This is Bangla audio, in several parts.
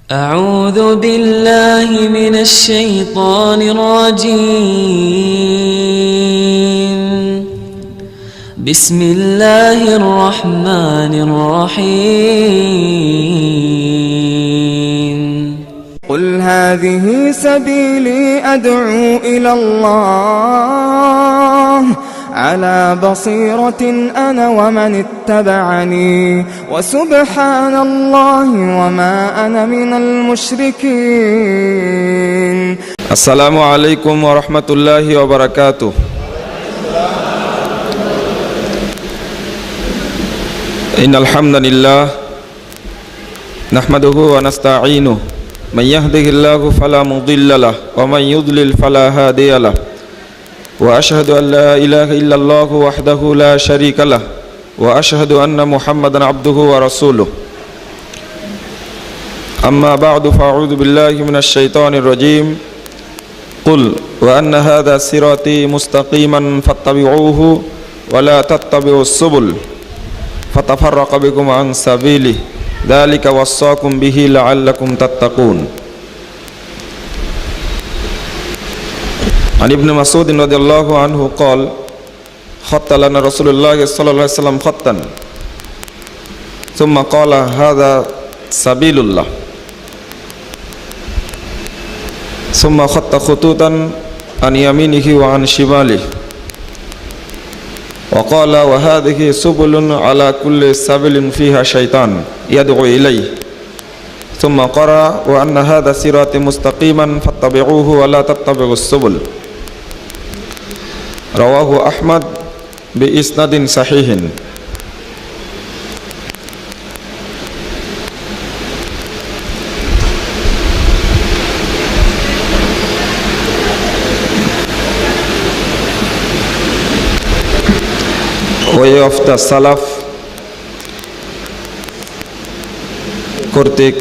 أعوذ بالله من الشيطان الرجيم بسم الله الرحمن الرحيم قل هذه سبيلي أدعو إلى الله على بصيرة أنا ومن اتبعني وسبحان الله وما أنا من المشركين. السلام عليكم ورحمة الله وبركاته. إن الحمد لله نحمده ونستعينه من يهده الله فلا مضل له ومن يضلل فلا هادي له وأشهد أن لا إله إلا الله وحده لا شريك له وأشهد أن محمدا عبده ورسوله. أما بعد فأعوذ بالله من الشيطان الرجيم. قل وأن هذا صراطي مستقيما فاتبعوه ولا تتبعوا السبل فتفرق بكم عن سبيله ذلك وصاكم به لعلكم تتقون. عن ابن مسعود رضي الله عنه قال خط لنا رسول الله صلى الله عليه وسلم خطا ثم قال هذا سبيل الله ثم خط خطوطا عن يمينه وعن شماله وقال وهذه سبل على كل سبيل فيها شيطان يدعو إليه ثم قرأ وأن هذا صراطي مستقيما فاتبعوه ولا تتبعوا السبل. رواه أحمد بإسناد صحيح. ওয়ে অফ দ্য সালাফ কর্তৃক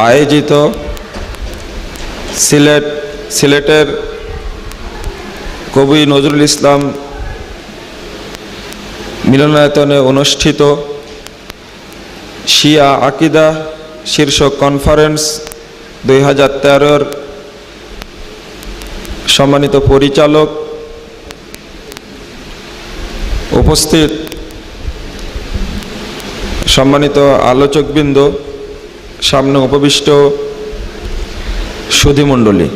আয়োজিত সিলেটের কবি নজরুল ইসলাম মিলনায়তনে অনুষ্ঠিত শিয়া আকিদা শীর্ষক কনফারেন্স 2013 সম্মানিত পরিচালক, উপস্থিত সম্মানিত আলোচকবৃন্দ, সামনে উপবিষ্ট সুধীমণ্ডলী,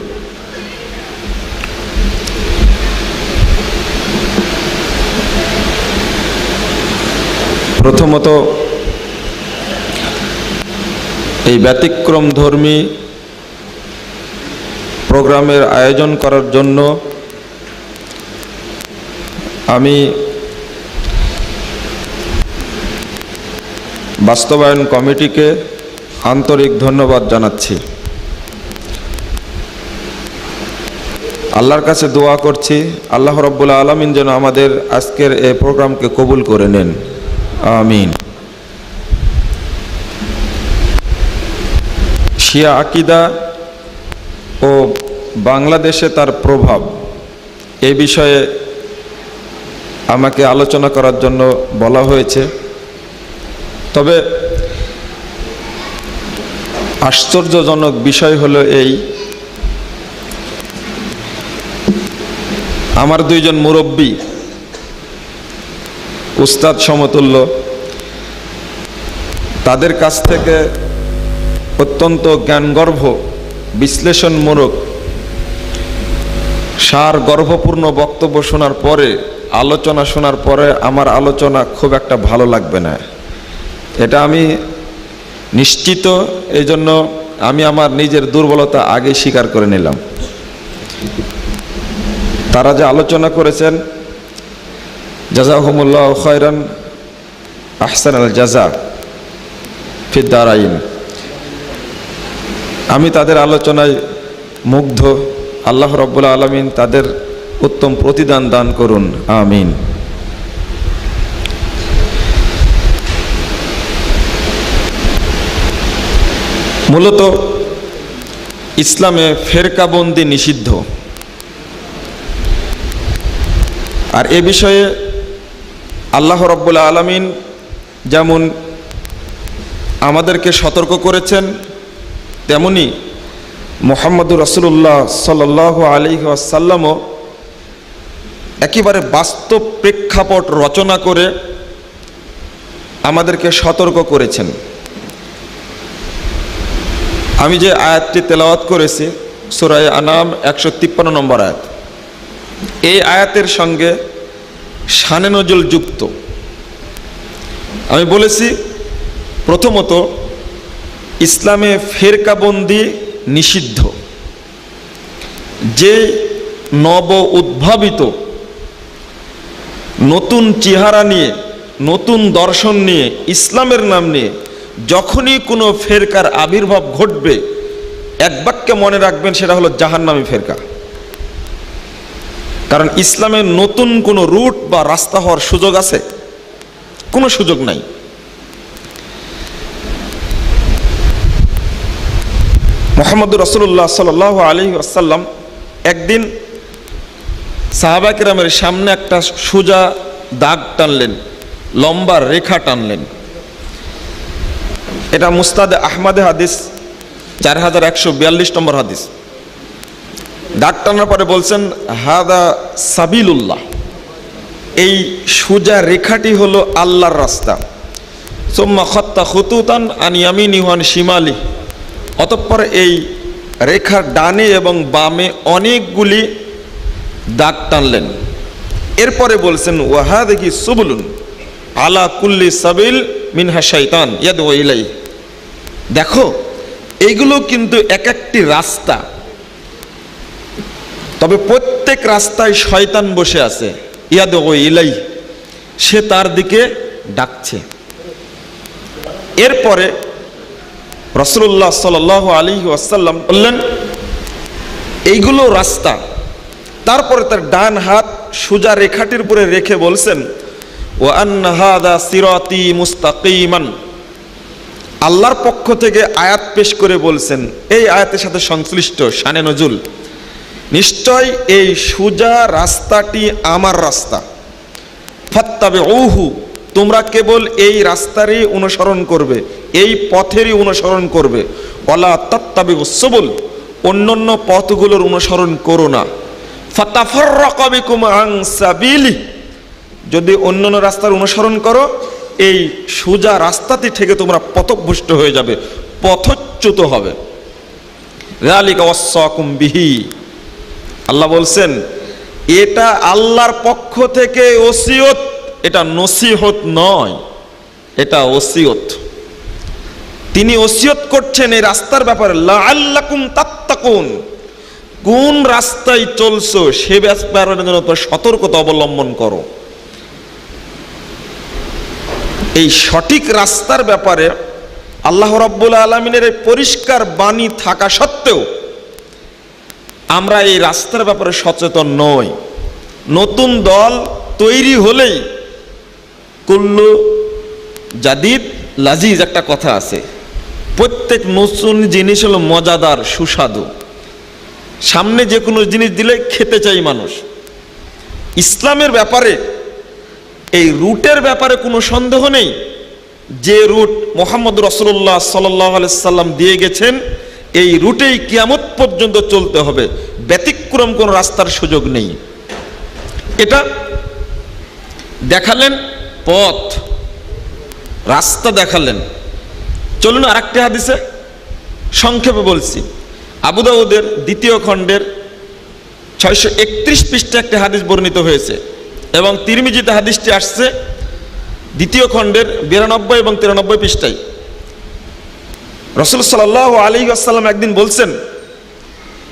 প্রথমত এই ব্যতিক্রম ধর্মী প্রোগ্রামের আয়োজন করার জন্য আমি বাস্তবায়ন কমিটিকে আন্তরিক ধন্যবাদ জানাচ্ছি। আল্লাহর কাছে দোয়া করছি আল্লাহ রাব্বুল আলামিন যেন আমাদের আজকের এই প্রোগ্রামকে কবুল করে নেন, আমিন। শিয়া আকিদা ও বাংলাদেশে তার প্রভাব এই বিষয়ে আমাকে আলোচনা করার জন্য বলা হয়েছে। তবে আশ্চর্যজনক বিষয় হলো এই, আমার দুইজন মুরব্বী উস্তাদ সমতুল্য, তাদের কাছ থেকে অত্যন্ত জ্ঞানগর্ভ বিশ্লেষণমূলক সার গর্ভপূর্ণ বক্তব্য শোনার পরে, আলোচনা শোনার পরে আমার আলোচনা খুব একটা ভালো লাগবে না, এটা আমি নিশ্চিত। এই জন্য আমি আমার নিজের দুর্বলতা আগে স্বীকার করে নিলাম। তারা যে আলোচনা করেছেন জাযাহুমুল্লাহ খায়রান আহসানাল জাযা ফিদ দারাইন, আমি তাদের আলোচনায় মুগ্ধ। আল্লাহ রাব্বুল আলামিন তাদের উত্তম প্রতিদান দান করুন, আমিন। মূলত ইসলামে ফেরকাবন্দি নিষিদ্ধ, আর এ বিষয়ে আল্লাহ রাব্বুল আলামিন যেমন আমাদেরকে সতর্ক করেছেন, তেমনি মুহাম্মদুর রাসূলুল্লাহ সাল্লাল্লাহু আলাইহি ওয়াসাল্লামও একেবারে বাস্তব প্রেক্ষাপট রচনা করে আমাদেরকে সতর্ক করেছেন। আমি যে আয়াতটি তেলাওয়াত করেছি সূরা আনাম 153 নম্বর আয়াত, এই আয়াতের সঙ্গে শানে নজুল যুক্ত। আমি বলেছি প্রথমত ইসলামে ফেরকাবন্দি নিষিদ্ধ। যে নব উদ্ভাবিত নতুন চেহারা নিয়ে, নতুন দর্শন নিয়ে, ইসলামের নাম নিয়ে যখনই কোনো ফেরকার আবির্ভাব ঘটবে, এক বাক্যে মনে রাখবেন সেটা হলো জাহান্নামী ফেরকা। কারণ ইসলামের নতুন কোনো রুট বা রাস্তা হওয়ার সুযোগ আছে? কোনো সুযোগ নাই। মুহাম্মদুর রাসূলুল্লাহ সাল্লাল্লাহু আলাইহি ওয়াসাল্লাম একদিন সাহাবা কিরামের সামনে একটা সোজা দাগ টানলেন, লম্বা রেখা টানলেন। এটা মুস্তাদে আহমদে হাদিস 4142 নম্বর হাদিস। দাগ টানার পরে বলছেন হাদা সাবিলুল্লাহ, এই সোজা রেখাটি হলো আল্লাহর রাস্তা। সুম্মা খাত্তা খুতুতান আন ইয়ামিনিহি ওয়া আন শিমালিহি, অতঃপর এই রেখার ডানে এবং বামে অনেকগুলি দাগ টানলেন। এরপরে বলছেন ওয়াহাদিহি সুবুলুন আলা কুল্লি সাবিল মিনহা শাইতান ইয়াদউ ইলাইহি, দেখো এইগুলো কিন্তু এক একটি রাস্তা, তবে প্রত্যেক রাস্তায় শয়তান বসে আছে। ইয়াদউ ইলাইহি, সে তার দিকে ডাকছে। এরপরে রাসূলুল্লাহ সাল্লাল্লাহু আলাইহি ওয়াসাল্লাম বললেন এইগুলো রাস্তা। তারপরে তার ডান হাত সোজা রেখাটির উপরে রেখে বলছেন ওয়া আন্না হাযা সিরাতি মুস্তাকিমান, আল্লাহর পক্ষ থেকে আয়াত পেশ করে বলছেন, এই আয়াতের সাথে সংশ্লিষ্ট শানে নজুল, নিশ্চয় এই সোজা রাস্তাটি আমার রাস্তা। ফাত্তাবিউহু, তোমরা কেবল এই রাস্তারই অনুসরণ করবে, এই পথেরই অনুসরণ করবে। ওয়ালা তাত্তাবিউস সুবুল, অন্যান্য পথগুলোর অনুসরণ করো না। ফাতাফাররাকা বিকুম আন সাবিলি, যদি অন্যান্য রাস্তার অনুসরণ করো এই সোজা রাস্তাটি থেকে তোমরা পথভ্রষ্ট হয়ে যাবে, পথচ্যুত হবে। যালিকা ওয়াসাকুম বিহি, আল্লাহ বলছেন এটা আল্লাহর পক্ষ থেকে ওসিয়ত, এটা নসিহত নয়, এটা ওসিয়ত। তিনি ওসিয়ত করছেন এই রাস্তার ব্যাপারে, লাআল্লাকুম তাত্তাকুন, কোন রাস্তায় চলছো সে ব্যাপারে যেন সতর্কতা অবলম্বন করো। এই সঠিক রাস্তার ব্যাপারে আল্লাহ রাব্বুল আলামিনের এই পরিষ্কার বাণী থাকা সত্ত্বেও আমরা এই রাস্তার ব্যাপারে সচেতন নই। নতুন দল তৈরি হলেই কুল্লু জাদিদ লাজিজ একটা কথা আছে, প্রত্যেক নতুন জিনিস হলো মজাদার, সুস্বাদু। সামনে যে কোনো জিনিস দিলে খেতে চাই মানুষ। ইসলামের ব্যাপারে এই রুটের ব্যাপারে কোনো সন্দেহ নেই, যে রুট মুহাম্মদ রাসূলুল্লাহ সাল্লাল্লাহু আলাইহি সাল্লাম দিয়ে গেছেন এই রুটেই কিয়ামত পর্যন্ত চলতে হবে, ব্যতিক্রম কোনো রাস্তার সুযোগ নেই। এটা দেখালেন পথ, রাস্তা দেখালেন। চলুন আরেকটি হাদিসে সংক্ষেপে বলছি। আবু দাউদের 2য় খণ্ডের 631 পৃষ্ঠা একটি হাদিস বর্ণিত হয়েছে এবং তিরমিজিতে হাদিসটি আসছে 2য় খণ্ডের 92 এবং 93 পৃষ্ঠায়। রাসূল সাল্লাল্লাহু আলাইহি ওয়াসাল্লাম একদিন বলছেন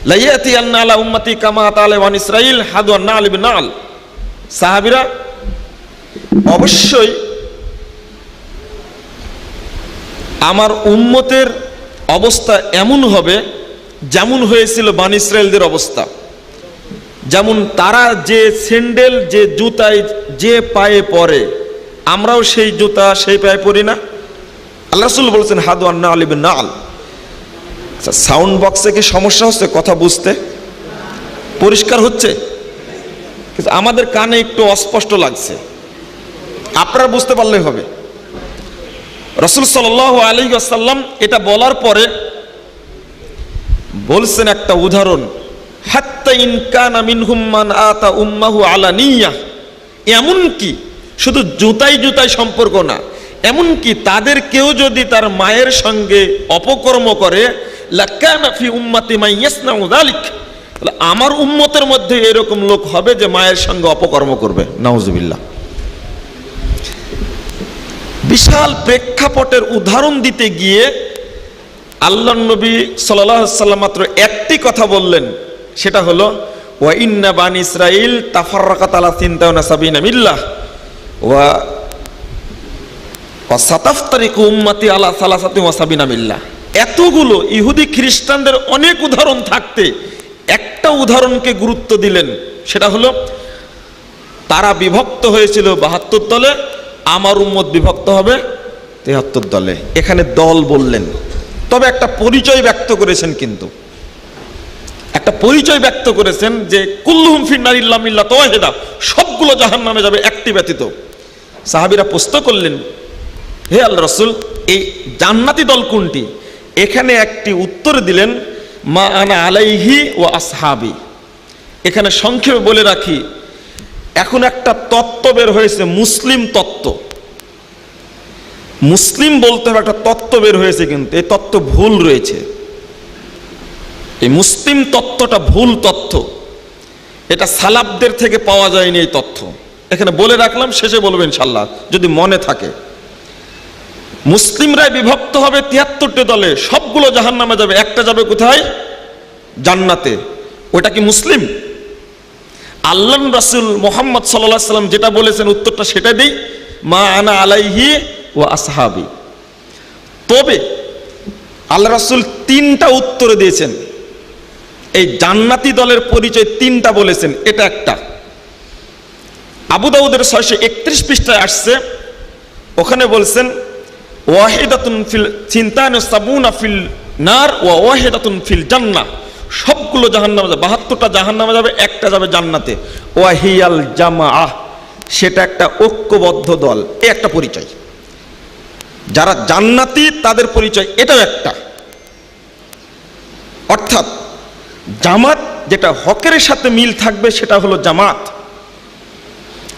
লা ইয়াতিয়ান্না আলা উম্মতি কামা আতা আলা বানি ইসরাঈল হাদু আন-নাল বিন-নাল, সাহাবীরা অবশ্যই আমার উম্মতের অবস্থা এমন হবে যেমন হয়েছিল বানি ইসরাঈলদের অবস্থা। যেমন তারা যে স্যান্ডেল, যে জুতায় যে পায়ে পরে, আমরাও সেই জুতা সেই পায়ে পরি না। আল্লাহ রাসূল বলেছেন হাদু আন-নাল বিন-নাল। সাউন্ড বক্সে কি সমস্যা হচ্ছে কথা বুঝতে? পরিষ্কার হচ্ছে? কিন্তু আমাদের কানে একটু অস্পষ্ট লাগছে, আপনারা বুঝতে পারলেই হবে। রাসূল সাল্লাল্লাহু আলাইহি ওয়াসাল্লাম এটা বলার পরে বলছেন একটা উদাহরণ, হাত্তা ইন কানা মিনহুম মান আতা উম্মাহু আলানিয়া, এমনকি শুধু জুতাই জুতাই সম্পর্ক না, এমনকি তাদের কেউ যদি তার মায়ের সঙ্গে অপকর্ম করে, লাকানা ফি উম্মতি মান ইয়াসনাউ যালিক, তাহলে আমার উম্মতের মধ্যে এরকম লোক হবে যে মায়ের সঙ্গে অপকর্ম করবে। নাউজুবিল্লাহ। বিশাল প্রেক্ষাপটের উদাহরণ দিতে গিয়ে আল্লাহর নবী সাল্লাল্লাহু আলাইহি ওয়াসাল্লাম মাত্র একটি কথা বললেন, সেটা হলো ওয়া ইন্না বানি ইসরাঈল তাফাররাকাত আলা 73 মিল্লাহ ওয়া সাতাফতারিকু উম্মতি আলা 73 মিল্লাহ। এতগুলো ইহুদি খ্রিস্টানদের অনেক উদাহরণ থাকতে একটা উদাহরণকে গুরুত্ব দিলেন, সেটা হলো তারা বিভক্ত হয়েছিল 72 দলে, আমার উম্মত বিভক্ত হবে 73 দলে। এখানে দল বললেন, তবে একটা পরিচয় ব্যক্ত করেছেন, কিন্তু একটা পরিচয় ব্যক্ত করেছেন যে কুল্লুহুম ফিন্নার ইল্লা মিল্লাত ওয়াহিদা, সবগুলো জাহান্নামে যাবে একটি ব্যতীত। সাহাবীরা প্রশ্ন করলেন, হে আল্লাহর রাসূল, এই জান্নাতি দল কোনটি? এখানে একটি উত্তর দিলেন, মা আনা আলাইহি ওয়া আসহাবি। এখানে সংক্ষেপে বলে রাখি, এখন একটা তত্ত্ব বের হয়েছে, মুসলিম তত্ত্ব। মুসলিম বলতে হবে একটা তত্ত্ব বের হয়েছে, কিন্তু এই তত্ত্ব ভুল রয়েছে। এই মুসলিম তত্ত্বটা ভুল তথ্য, এটা সালাফদের থেকে পাওয়া যায়নি এই তথ্য। এখানে বলে রাখলাম, শেষে বলবেন ইনশাআল্লাহ যদি মনে থাকে। মুসলিমরাই বিভক্ত হবে 73টি দলে, সবগুলো জাহান্নামে যাবে, একটা যাবে কোথায়? জান্নাতে। ওটা কি মুসলিম? আল্লাহর রাসূল মুহাম্মদ সাল্লাল্লাহু আলাইহি ওয়াসাল্লাম যেটা বলেছেন উত্তরটা সেটা দেই, মা আনা আলাইহি ওয়া আসহাবি। তবে আল্লাহ রাসূল 3টা উত্তর দিয়েছেন, এই জান্নাতি দলের পরিচয় 3টা বলেছেন। এটা একটা আবু দাউদের 631 পৃষ্ঠায় আসছে, ওখানে বলছেন ওয়াহিদাতুন ফিল সিনতানি সাবুনা ফিল নার ওয়া ওয়াহিদাতুন ফিল জান্নাহ, সবগুলো জাহান্নামে যাবে, 72টা জাহান্নামে যাবে, একটা যাবে জান্নাতে। ওয়াহিয়াল জামাআহ, সেটা একটা ঐক্যবদ্ধ দল। এই একটা পরিচয়, যারা জান্নাতি তাদের পরিচয় এটাও একটা। অর্থাৎ জামাত যেটা হকের সাথে মিল থাকবে সেটা হলো জামাত।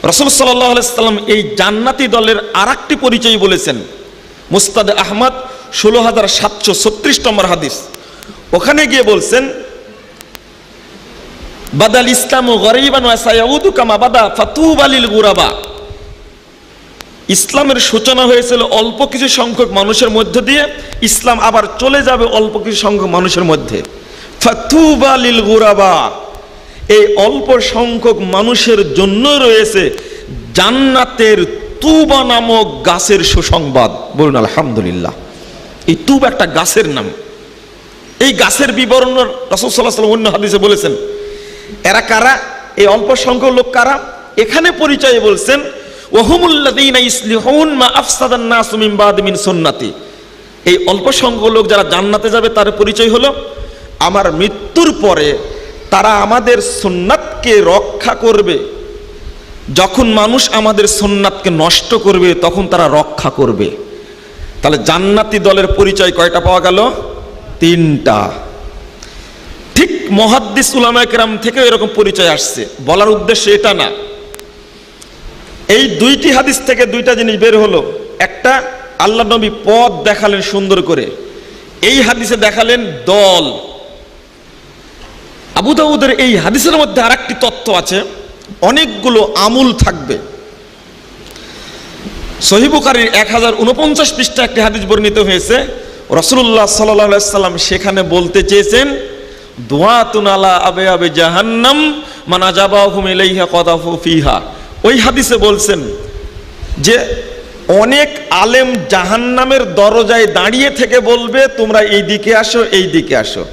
রাসূল সাল্লাল্লাহু আলাইহি ওয়াসাল্লাম এই জান্নাতি দলের আরেকটি পরিচয় বলেছেন, মুসনাদ আহমদ 16736 নম্বর হাদিস। ওখানে গিয়ে বলছেন, বাদাল ইসলামু গরীবান ওয়া সায়াউদু কামা বাদা ফাতুবা লিল গুরাবা। ইসলামের সূচনা হয়েছিল অল্প কিছু সংখ্যক মানুষের মধ্য দিয়ে, ইসলাম আবার চলে যাবে অল্প কিছু সংখ্যক মানুষের মধ্যে। ফাতুবা লিল গুরাবা, এই অল্প সংখ্যক মানুষের জন্য রয়েছে জান্নাতের তুবা নামক গাছের সুসংবাদ। বলুন আলহামদুলিল্লাহ। এই তুবা একটা গাছের নাম। এই গাছের বিবরণ রাসূল সাল্লাল্লাহু আলাইহি ওয়াসাল্লাম অন্য হাদিসে বলেছেন। এরা কারা? এই অল্প সংখ্যক লোক কারা? এখানে পরিচয় বলছেন, ওয়াহুমুল্লাযীনা ইসলিহুন মা আফসাদান নাসু মিন বাদি মিন সুন্নতি। এই অল্প সংখ্যক লোক যারা জান্নাতে যাবে তার পরিচয় হলো, আমার মৃত্যুর পরে তারা আমাদের সুন্নাতকে রক্ষা করবে। যখন মানুষ আমাদের সুন্নাতকে নষ্ট করবে তখন তারা রক্ষা করবে। তাহলে জান্নাতি দলের পরিচয় কয়টা পাওয়া গেল? 3টা। ঠিক মুহাদ্দিস উলামায়ে কেরাম থেকে এরকম পরিচয় আসছে। বলার উদ্দেশ্য এটা না, এই 2টি হাদিস থেকে 2টা জিনিস বের হলো। একটা, আল্লাহ নবী পথ দেখালেন সুন্দর করে, এই হাদিসে দেখালেন দল। আবু দাউদের এই হাদিসের মধ্যে আরেকটি তত্ত্ব আছে, অনেকগুলো আমুল থাকবে। সহিহ বুখারীর 1049 পৃষ্ঠা একটি হাদিস বর্ণিত হয়েছে, রাসূলুল্লাহ সাল্লাল্লাহু আলাইহি ওয়াসাল্লাম সেখানে বলতে চেয়েছেন, দুআতুন আলা আবওয়াবি জাহান্নাম মান আজাবাহুম ইলাইহা কাদাফু ফিহা। ওই হাদিসে বলছেন যে অনেক আলেম জাহান্নামের দরজায় দাঁড়িয়ে থেকে বলবে, তোমরা এই দিকে আসো, এই দিকে আসো।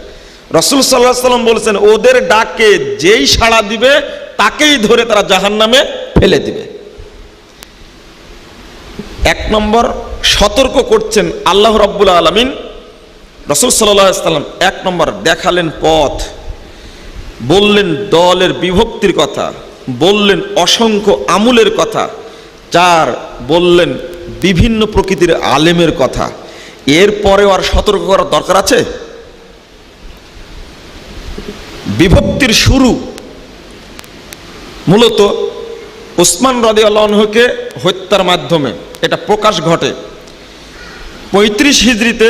রাসূল সাল্লাল্লাহু আলাইহি ওয়াসাল্লাম বলছেন, ওদের ডাকে যেই সাড়া দিবে তাকেই ধরে তারা জাহান্নামে ফেলে দিবে। 1 নম্বর সতর্ক করছেন আল্লাহ রাব্বুল আলামিন। রাসূল সাল্লাল্লাহু আলাইহি ওয়াসাল্লাম 1 নম্বর দেখালেন পথ, বললেন দলের বিভক্তির কথা, বললেন অসংখ্য আমুলের কথা। 4 বললেন বিভিন্ন প্রকৃতির আলেমের কথা, এরপরেও আর সতর্ক করার দরকার আছে? বিভক্তির শুরু মূলত উসমান রাদিয়াল্লাহু আনহুকে হত্যার মাধ্যমে এটা প্রকাশ ঘটে 35 হিজরিতে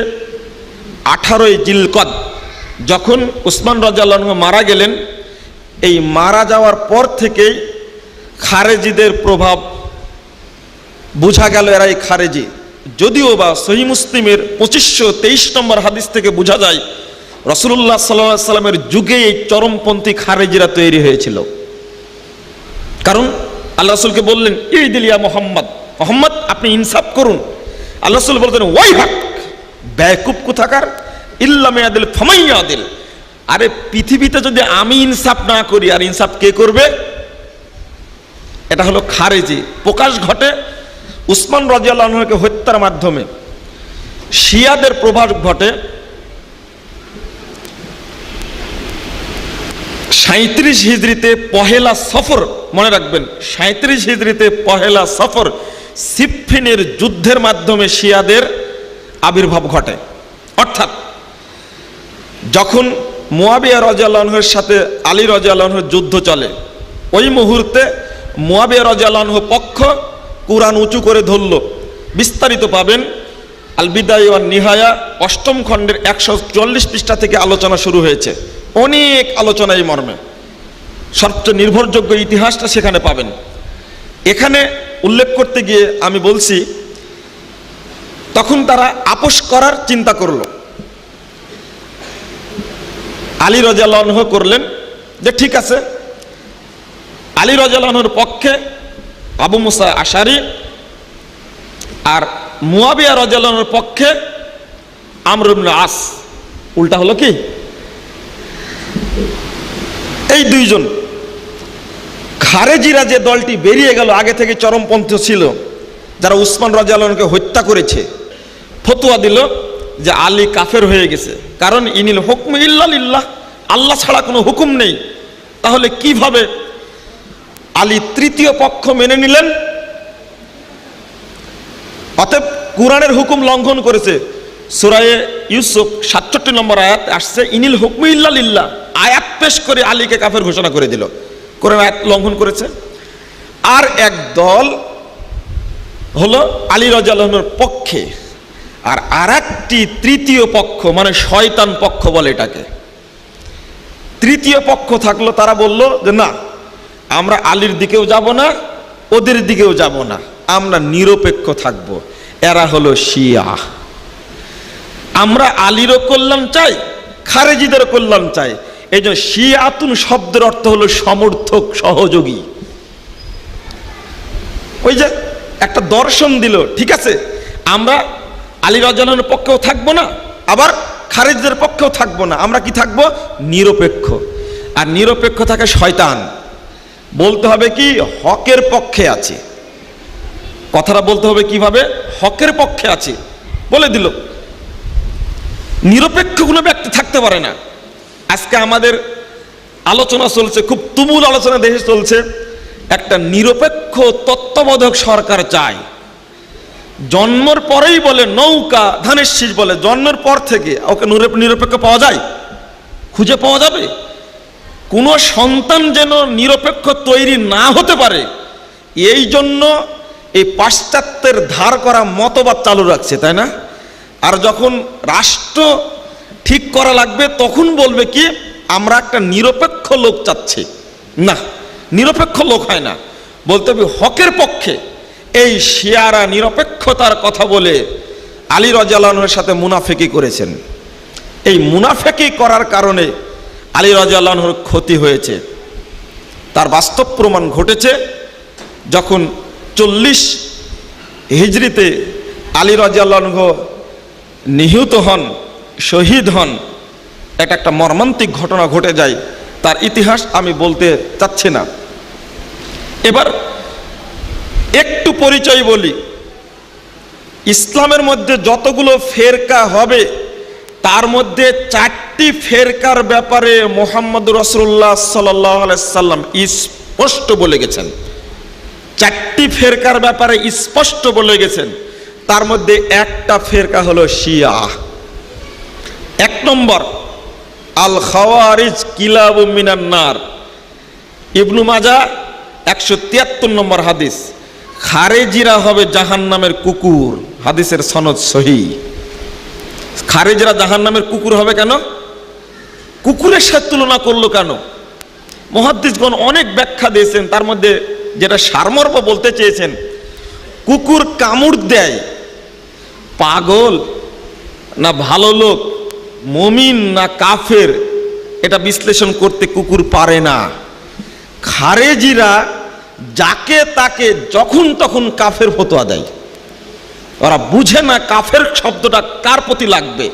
18ই জিলকদ, যখন উসমান রাদিয়াল্লাহু আনহু মারা গেলেন। এই মারা যাওয়ার পর থেকেই খারেজিদের প্রভাব বোঝা গেল, এরাই খারেজি। যদিও বা সহিহ মুসলিমের 2523 নম্বর হাদিস থেকে বোঝা যায় রাসূলুল্লাহ সাল্লাল্লাহু আলাইহি সাল্লামের যুগে এই চরমপন্থী খারেজিরা তৈরি হয়েছিল। কারণ আল্লাহ রাসূলকে বললেন, ইদিল ইয়া মুহাম্মদ, মুহাম্মদ আপনি ইনসাফ করুন। আল্লাহ রাসূল বলতেন, ওয়াই হক, বেয়াকুব কোথাকার, ইল্লাম ইয়াদিল ফামাইয়াদিল। আরে পৃথিবীতে যদি আমি ইনসাফ না করি আর ইনসাফ কে করবে? এটা হলো খারেজি। প্রকাশ ঘটে উসমান রাদিয়াল্লাহু আনহুকে হত্যার মাধ্যমে। শিয়াদের প্রভাব ঘটে 37 হিজরিতে পহেলা সফর, মনে রাখবেন 37 হিজরিতে পহেলা সফর সিফফিনের যুদ্ধের মাধ্যমে শিয়াদের আবির্ভাব ঘটে। অর্থাৎ যখন মুয়াবিয়া রাদিয়াল্লাহু আনহুর সাথে আলী রাদিয়াল্লাহু আনহুর যুদ্ধ চলে, ওই মুহূর্তে মুয়াবিয়া রাদিয়াল্লাহু আনহু পক্ষ কুরআন উঁচু করে ধরল। বিস্তারিত পাবেন আল বিদায়া ওয়ান নিহায়া 8ম খণ্ডের 144 পৃষ্ঠা থেকে আলোচনা শুরু হয়েছে। অনেক আলোচনা এই মর্মে, সবচেয়ে নির্ভরযোগ্য ইতিহাসটা সেখানে পাবেন। এখানে উল্লেখ করতে গিয়ে আমি বলছি, তখন তারা আপোষ করার চিন্তা করলো। আলী রাদিয়াল্লাহু আনহু করলেন যে ঠিক আছে, আলী রাদিয়াল্লাহু আনহুর পক্ষে আবু মুসা আশারি আর মুয়াবিয়া রাদিয়াল্লাহু আনহুর পক্ষে আমর ইবনে আস। উল্টা হলো কি, এই দুইজন খারেজিরা যে দলটি বেরিয়ে গেল, আগে থেকে চরমপন্থী ছিল, যারা উসমান রাদিয়াল্লাহু আনহুকে হত্যা করেছে, ফতোয়া দিল যে আলী কাফের হয়ে গেছে। কারণ ইনিল হুকম ইল্লা লিল্লাহ, আল্লাহ ছাড়া কোনো হুকুম নেই। তাহলে কিভাবে আলী তৃতীয় পক্ষ মেনে নিলেন? অতএব কুরআনের হুকুম লঙ্ঘন করেছে। সূরা ইউসুফ 67 নম্বর আয়াত আসছে, ইনিল হুকম ইল্লা লিল্লাহ, আয়াত পেশ করে আলীকে কাফের ঘোষণা করে দিল। কোরআন আয়াত লঙ্ঘন করেছে। আর এক দল হলো আলী রাদিয়াল্লাহু আনহুর পক্ষে, আর আরেকটি তৃতীয় পক্ষ, মানে শয়তান পক্ষ বলে এটাকে। তৃতীয় পক্ষ থাকলো, তারা বলল যে না, আমরা আলীর দিকেও যাব না, ওদের দিকেও যাব না, আমরা নিরপেক্ষ থাকব। এরা হলো শিয়া। আমরা আলীরও কল্যাণ চাই, খারেজিদেরও কল্যাণ চাই। এই জন্য শিয়াতুন শব্দের অর্থ হলো সমর্থক, সহযোগী। ওই যে একটা দর্শন দিল, ঠিক আছে আমরা আলী রাদিয়াল্লাহু আনহুর পক্ষেও থাকবো না, আবার খারেজিদের পক্ষেও থাকবো না, আমরা কি থাকবো? নিরপেক্ষ। আর নিরপেক্ষ থাকে শয়তান। বলতে হবে কি, হকের পক্ষে আছে। কথাটা বলতে হবে কিভাবে? হকের পক্ষে আছে বলে দিল। নিরপেক্ষ কোনো ব্যক্তি থাকতে পারে না। আজকে আমাদের আলোচনা চলছে, খুব তুমুল আলোচনা দেশে চলছে, একটা নিরপেক্ষ তত্ত্বাবধায়ক সরকার চায়। জন্মের পরেই বলে নৌকা ধানের শীষ বলে, জন্মের পর থেকে ওকে নিরপেক্ষ পাওয়া যায়? খুঁজে পাওয়া যাবে? কোনো সন্তান যেন নিরপেক্ষ তৈরি না হতে পারে, এই জন্য এই পাশ্চাত্যের ধার করা মতবাদ চালু রাখছে, তাই না? আর যখন রাষ্ট্র ঠিক করা লাগবে তখন বলবে কি, আমরা একটা নিরপেক্ষ লোক চাচ্ছি। না, নিরপেক্ষ লোক হয় না, বলতে হবে হকের পক্ষে। এই শিয়ারা নিরপেক্ষতার কথা বলে আলী রাদিয়াল্লাহু আনহুর সাথে মুনাফিকি করেছেন। এই মুনাফিকি করার কারণে আলী রাদিয়াল্লাহু আনহুর ক্ষতি হয়েছে। তার বাস্তব প্রমাণ ঘটেছে যখন 40 হিজরিতে আলী রাদিয়াল্লাহু আনহু নিহত হন, শহীদ হন। এটা একটা মর্মান্তিক ঘটনা ঘটে যায়, তার ইতিহাস আমি বলতে চাচ্ছি না। এবার একটু পরিচয় বলি। ইসলামের মধ্যে যতগুলো ফেরকা হবে তার মধ্যে 4টি ফেরকার ব্যাপারে মুহাম্মদ রাসূলুল্লাহ সাল্লাল্লাহু আলাইহি সাল্লাম স্পষ্ট বলে গেছেন। 4টি ফেরকার ব্যাপারে স্পষ্ট বলে গেছেন। তার মধ্যে একটা ফেরকা হলো শিয়া। এক নম্বর, আল খাওয়ারিজ কিলাবু মিনান নার, ইবনু মাজাহ 173 নম্বর হাদিস। খারেজিরা হবে জাহান্নামের কুকুর, হাদিসের সনদ সহিহ। খারেজিরা জাহান্নামের কুকুর হবে কেন? কুকুরের সাথে তুলনা করলো কেন? মুহাদ্দিসগণ অনেক ব্যাখ্যা দিয়েছেন, তার মধ্যে যেটা সারমর্ম বলতে চেয়েছেন, কুকুর কামড় দেয়, পাগল না ভালো লোক, মুমিন না কাফের, এটা বিশ্লেষণ করতে কুকুর পারে না। খারেজিরা যাকে তাকে যখন তখন কাফের ফতোয়া দেয়। ওরা বুঝে না কাফের শব্দটা কার প্রতি লাগবে।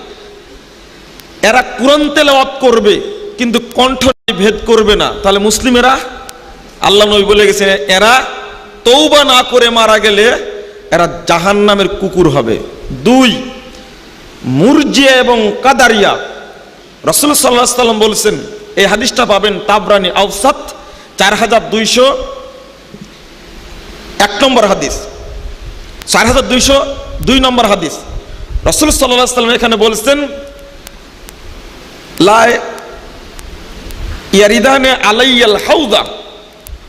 এরা কুরআন তেলাওয়াত করবে কিন্তু কণ্ঠ ভেদ করবে না, তাহলে মুসলিমেরা, আল্লাহ নবী বলে গেছেন, এরা তওবা না করে মারা গেলে এরা জাহান্নামের কুকুর হবে। 2, মুরজিয়া এবং কাদারিয়া। রাসূলুল্লাহ সাল্লাল্লাহু আলাইহি ওয়াসাল্লাম বলেছেন, এই হাদিসটা পাবেন তাবরানী আওসাত 4201 নম্বর হাদিস, 4202 নম্বর হাদিস। রাসূলুল্লাহ সাল্লাল্লাহু আলাইহি ওয়াসাল্লাম এখানে বলেছেন, লা ইয়ারিদানে আলাইয়াল হাউদা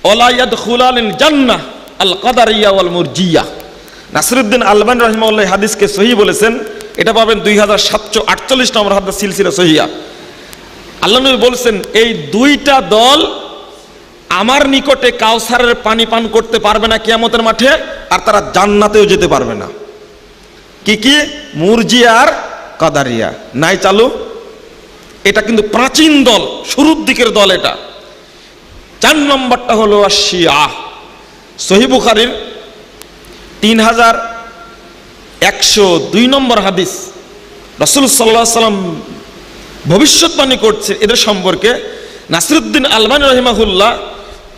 ওয়ালা ইয়াদখুলানিল জান্নাহ আল কাদারিয়া ওয়াল মুরজিয়া। নাসিরউদ্দিন আলবানী রাহিমাহুল্লাহ হাদিসকে সহিহ বলেছেন, এটা পাবেন 2748 নম্বর হাদিস সিলসিলা সহিহা। আল্লাহ নবী বলেছেন, এই দুইটা দল আমার নিকটে কাউসারের পানি পান করতে পারবে না কিয়ামতের মাঠে, আর তারা জান্নাতেও যেতে পারবে না। কি কি? মুরজিয়া আর কাদারিয়া। নাই চালু? এটা কিন্তু প্রাচীন দল, শুরুর দিকের দল এটা। 4 নম্বরটা হলো শিয়া। সহিহ বুখারীর 3102 নম্বর হাদিস। রাসূল সাল্লাল্লাহু আলাইহি ওয়াসাল্লাম ভবিষ্যৎবাণী করছে এদের সম্পর্কে। নাসিরউদ্দিন আলবানী রাহিমাহুল্লাহ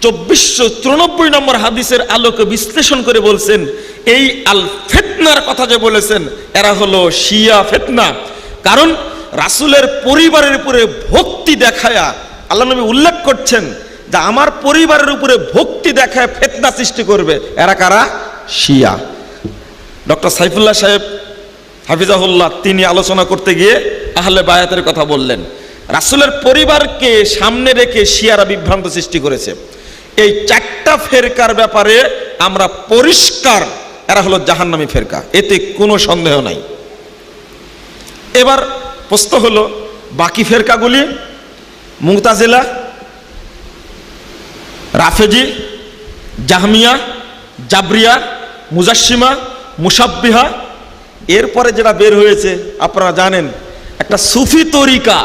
2494 নম্বর হাদিসের আলোকে বিশ্লেষণ করে বলছেন, এই আল ফিতনার কথা যে বলেছেন, এরা হলো শিয়া ফিতনা। কারণ রাসূলের পরিবারের উপরে ভক্তি দেখায়া আল্লাহ নবী উল্লেখ করছেন যে আমার পরিবারের উপরে ভক্তি দেখায় ফিতনা সৃষ্টি করবে। এরা কারা? শিয়া। ডক্টর সাইফুল্লাহ সাহেব হাফিজাহুল্লাহ তিনি আলোচনা করতে গিয়ে আহলে বায়াতের কথা বললেন। রাসূলের পরিবারকে সামনে রেখে শিয়ারা বিভ্রান্ত সৃষ্টি করেছে। এই 4টা ফেরকার ব্যাপারে আমরা পরিষ্কার, এরা হলো জাহান্নামী ফেরকা, এতে কোনো সন্দেহ নাই। এবার প্রশ্ন হলো, বাকি ফেরকাগুলি মুতাজিলা, রাফেজি, জাহমিয়া, জাবরিয়া, মুজাসসিমা, মুশাব্বিহা, এরপরে যেটা বের হয়েছে আপনারা জানেন, একটা সুফি তরিকা।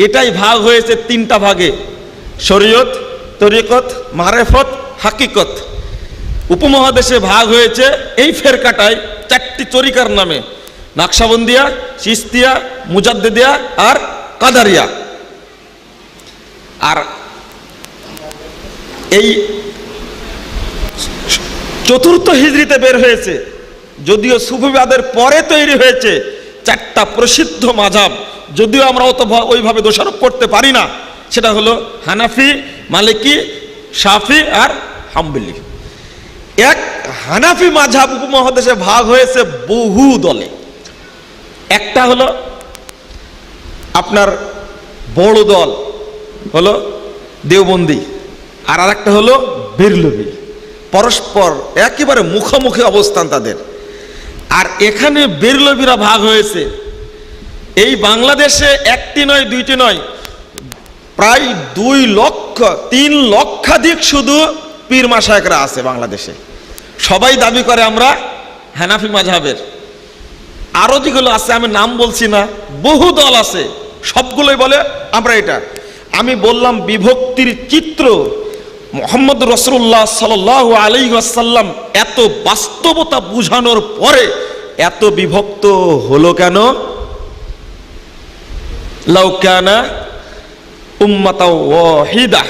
এটাই ভাগ হয়েছে 3টা ভাগে, শরীয়ত, তরিকত, মারেফত, হাকিকত। উপমহাদেশে ভাগ হয়েছে এই ফেরকাটাই 4টি তরিকার নামে, নাকশবন্দিয়া, চিশতিয়া, মুজাদ্দিদিয়া আর কাদারিয়া। আর এই 4th হিজরিতে বের হয়েছে, যদিও সুফিবাদের পরে তৈরি হয়েছে 4টা প্রসিদ্ধ মাযহাব, যদিও আমরা অত ওইভাবে দোষারোপ করতে পারি না। সেটা হলো হানাফি, মালিকি, শাফি আর হাম্বলি। এক হানাফি মাযহাব উপমহাদেশে ভাগ হয়েছে বহু দলে। একটা হলো আপনার বড় দল হলো দেওবন্দি, আর আরেকটা হলো বেরলভী। পরস্পর একেবারে মুখোমুখি অবস্থান তাদের। আর এখানে বেরলভীরা ভাগ হয়েছে। এই বাংলাদেশে 1টি নয়, 2টি নয়, প্রায় 2 লক্ষ 3 লক্ষাধিক শুধু পীর মাশায়েখরা আছে বাংলাদেশে। সবাই দাবি করে আমরা হানাফি মাযহাবের। আরো যেগুলো আছে আমি নাম বলছি না, বহু দল আছে, সবগুলোই বলে আমরা এটা। আমি বললাম বিভক্তির চিত্র। মুহাম্মদ রাসূলুল্লাহ সাল্লাল্লাহু আলাইহি ওয়াসাল্লাম এত বাস্তবতা বুঝানোর পরে এত বিভক্ত হলো কেন? লাউ কানা উম্মাতাও ওয়াহিদা,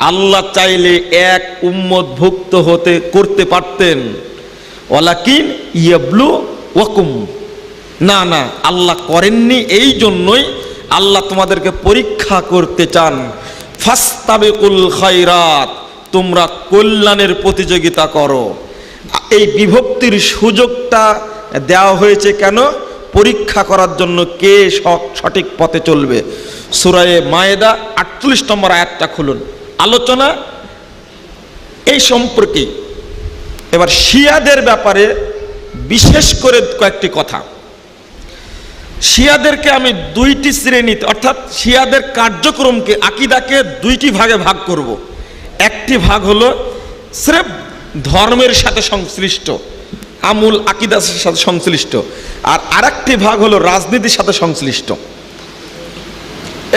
আল্লাহ চাইলে এক উম্মত ভুক্ত করতে পারতেন। ওয়ালাকিন ইয়াবলুওয়াকুম, না না, আল্লাহ করেননি। এই জন্যই আল্লাহ তোমাদেরকে পরীক্ষা করতে চান। ফাস্তাবিকুল খায়রাত, তোমরা কল্যাণের প্রতিযোগিতা করো। এই বিভক্তির সুযোগটা দেওয়া হয়েছে কেন? পরীক্ষা করার জন্য কে সঠিক পথে চলবে। সূরা মায়েদা 48 নম্বর আয়াতটা খুলুন, আলোচনা এই সম্পর্কে। এবার শিয়াদের ব্যাপারে বিশেষ করে কয়েকটি কথা। শিয়াদেরকে আমি দুইটি শ্রেণীতে, অর্থাৎ শিয়াদের কার্যক্রমকে, আকীদাকে দুইটি ভাগে ভাগ করব। একটি ভাগ হলো স্রেফ ধর্মের সাথে সংশ্লিষ্ট, আমূল আকীদার সাথে সংশ্লিষ্ট, আর আরেকটি ভাগ হলো রাজনীতির সাথে সংশ্লিষ্ট।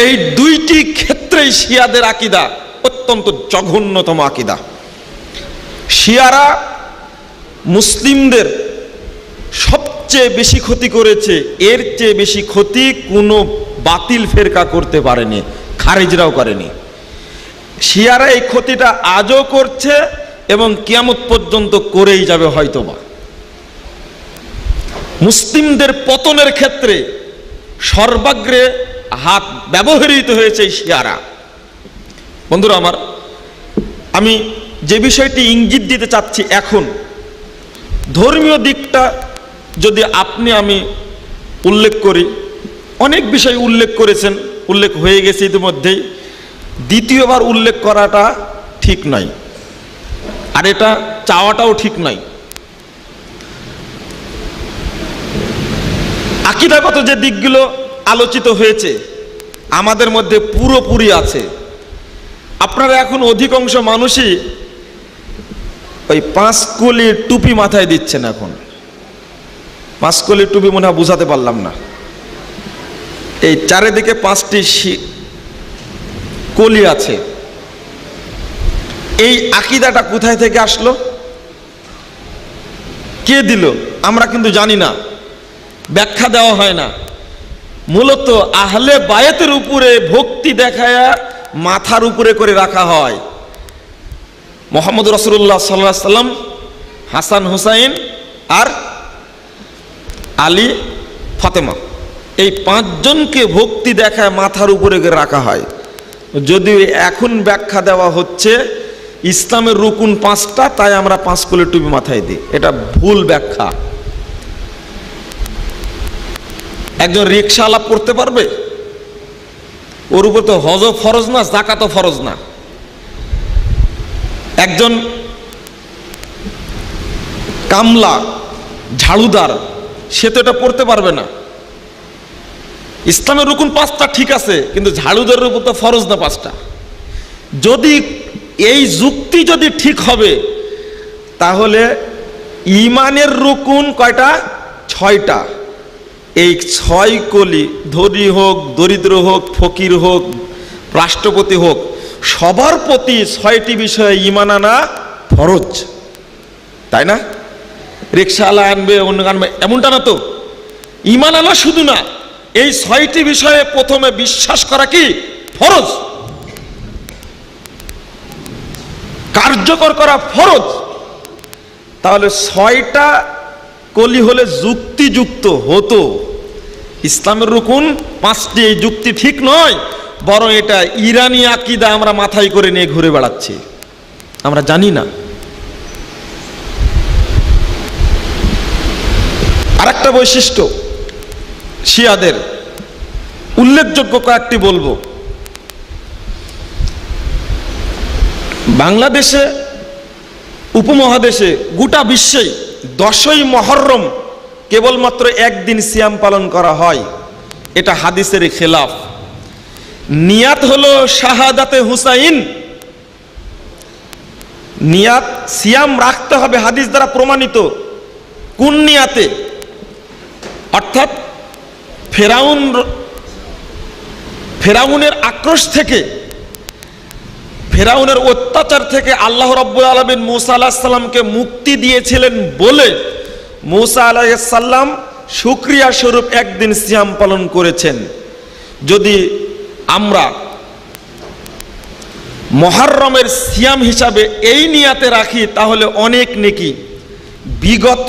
এই দুইটি ক্ষেত্রেই শিয়াদের আকীদা অত্যন্ত জঘন্যতম আকীদা। শিয়ারা মুসলিমদের সবচেয়ে বেশি ক্ষতি করেছে, এর চেয়ে বেশি ক্ষতি কোনো বাতিল ফেরকা করতে পারেনি, খারিজরাও করেনি। শিয়ারা এই ক্ষতিটা আজও করছে এবং কিয়ামত পর্যন্ত করেই যাবে হয়তোবা। মুসলিমদের পতনের ক্ষেত্রে সর্বাগ্রে হাত ব্যবহৃত হয়েছে শিয়ারা। বন্ধুরা আমার, আমি যে বিষয়টি ইঙ্গিত দিতে চাচ্ছি, এখন ধর্মীয় দিকটা যদি আমি উল্লেখ করি, অনেক বিষয় উল্লেখ করেছেন, উল্লেখ হয়ে গেছে ইতিমধ্যেই, দ্বিতীয়বার উল্লেখ করাটা ঠিক নয়, আর এটা চাওয়াটাও ঠিক নয়। আকীদাগত যে দিকগুলো আলোচিত হয়েছে আমাদের মধ্যে পুরোপুরি আছে। আপনারা এখন অধিকাংশ মানুষই ওই 5 কলি টুপি মাথায় দিচ্ছেন। এখন 5 কলি টুপি মনে হয় বুঝাতে পারলাম না। এই চারিদিকে 5টি কলি আছে। এই আকীদাটা কোথায় থেকে আসলো, কে দিল, আমরা কিন্তু জানি না, ব্যাখ্যা দেওয়া হয় না। মূলত আহলে বায়াতের উপরে ভক্তি দেখায় মাথার উপরে করে রাখা হয়। মুহাম্মদ রাসূলুল্লাহ সাল্লাল্লাহু আলাইহি সাল্লাম, হাসান হুসাইন আর আলী ফাতেমা, এই 5 জনকে ভক্তি দেখায় মাথার উপরে রাখা হয়। যদিও এখন ব্যাখ্যা দেওয়া হচ্ছে ইসলামের রুকুন 5টা, তাই আমরা 5 কলি টুপি মাথায় দিই। এটা ভুল ব্যাখ্যা। একজন রিকশাওয়ালা পড়তে পারবে? ওর উপর তো হজও ফরজ না, যাকাতও ফরজ না। একজন কামলা, ঝাড়ুদার, সে তো এটা পড়তে পারবে না। ইসলামের রুকুন 5টা ঠিক আছে, কিন্তু ঝাড়ুদারের উপর তো ফরজ না 5টা। যদি এই যুক্তি যদি ঠিক হবে, তাহলে ইমানের রুকুন কয়টা? 6টা। এই 6 কলি, ধনী হোক, দরিদ্র হোক, ফকির হোক, রাষ্ট্রপতি হোক, সবার প্রতি 6টি বিষয়ে ঈমান আনা ফরজ, তাই না? রিকশাওয়ালা আনবে, অন্য আনবে, এমনটা না তো। ঈমান আনা শুধু না, এই 6টি বিষয়ে প্রথমে বিশ্বাস করা কি ফরজ, কার্যকর করা ফরজ। তাহলে 6টা কলি হলে যুক্তিযুক্ত হতো। ইসলামের রুকুন 5টি, এই যুক্তি ঠিক নয়, বরং এটা ইরানি আকীদা আমরা মাথায় করে নিয়ে ঘুরে বেড়াচ্ছি, আমরা জানি না। আরেকটা বৈশিষ্ট্য শিয়াদের উল্লেখযোগ্য কয়েকটি বলবো। বাংলাদেশে, উপমহাদেশে, গোটা বিশ্বেই 10ই মুহররম কেবলমাত্র একদিন সিয়াম পালন করা হয়। এটা হাদিসের খেলাফ। নিয়াত হলো শাহাদাতে হুসাইন। নিয়াত সিয়াম রাখতে হবে, হাদিস দ্বারা প্রমাণিত। কোন নিয়াতে? অর্থাৎ ফেরাউনের আক্রোশ থেকে, ফেরাউনের অত্যাচার থেকে আল্লাহ রাব্বুল আলামিন মূসা আলাইহিস সালামকে মুক্তি দিয়েছিলেন বলে মূসা আলাইহিস সালাম শুকরিয়া স্বরূপ একদিন সিয়াম পালন করেছেন। যদি আমরা মুহররমের সিয়াম হিসাবে এই নিয়াতে রাখি, তাহলে অনেক নেকি। বিগত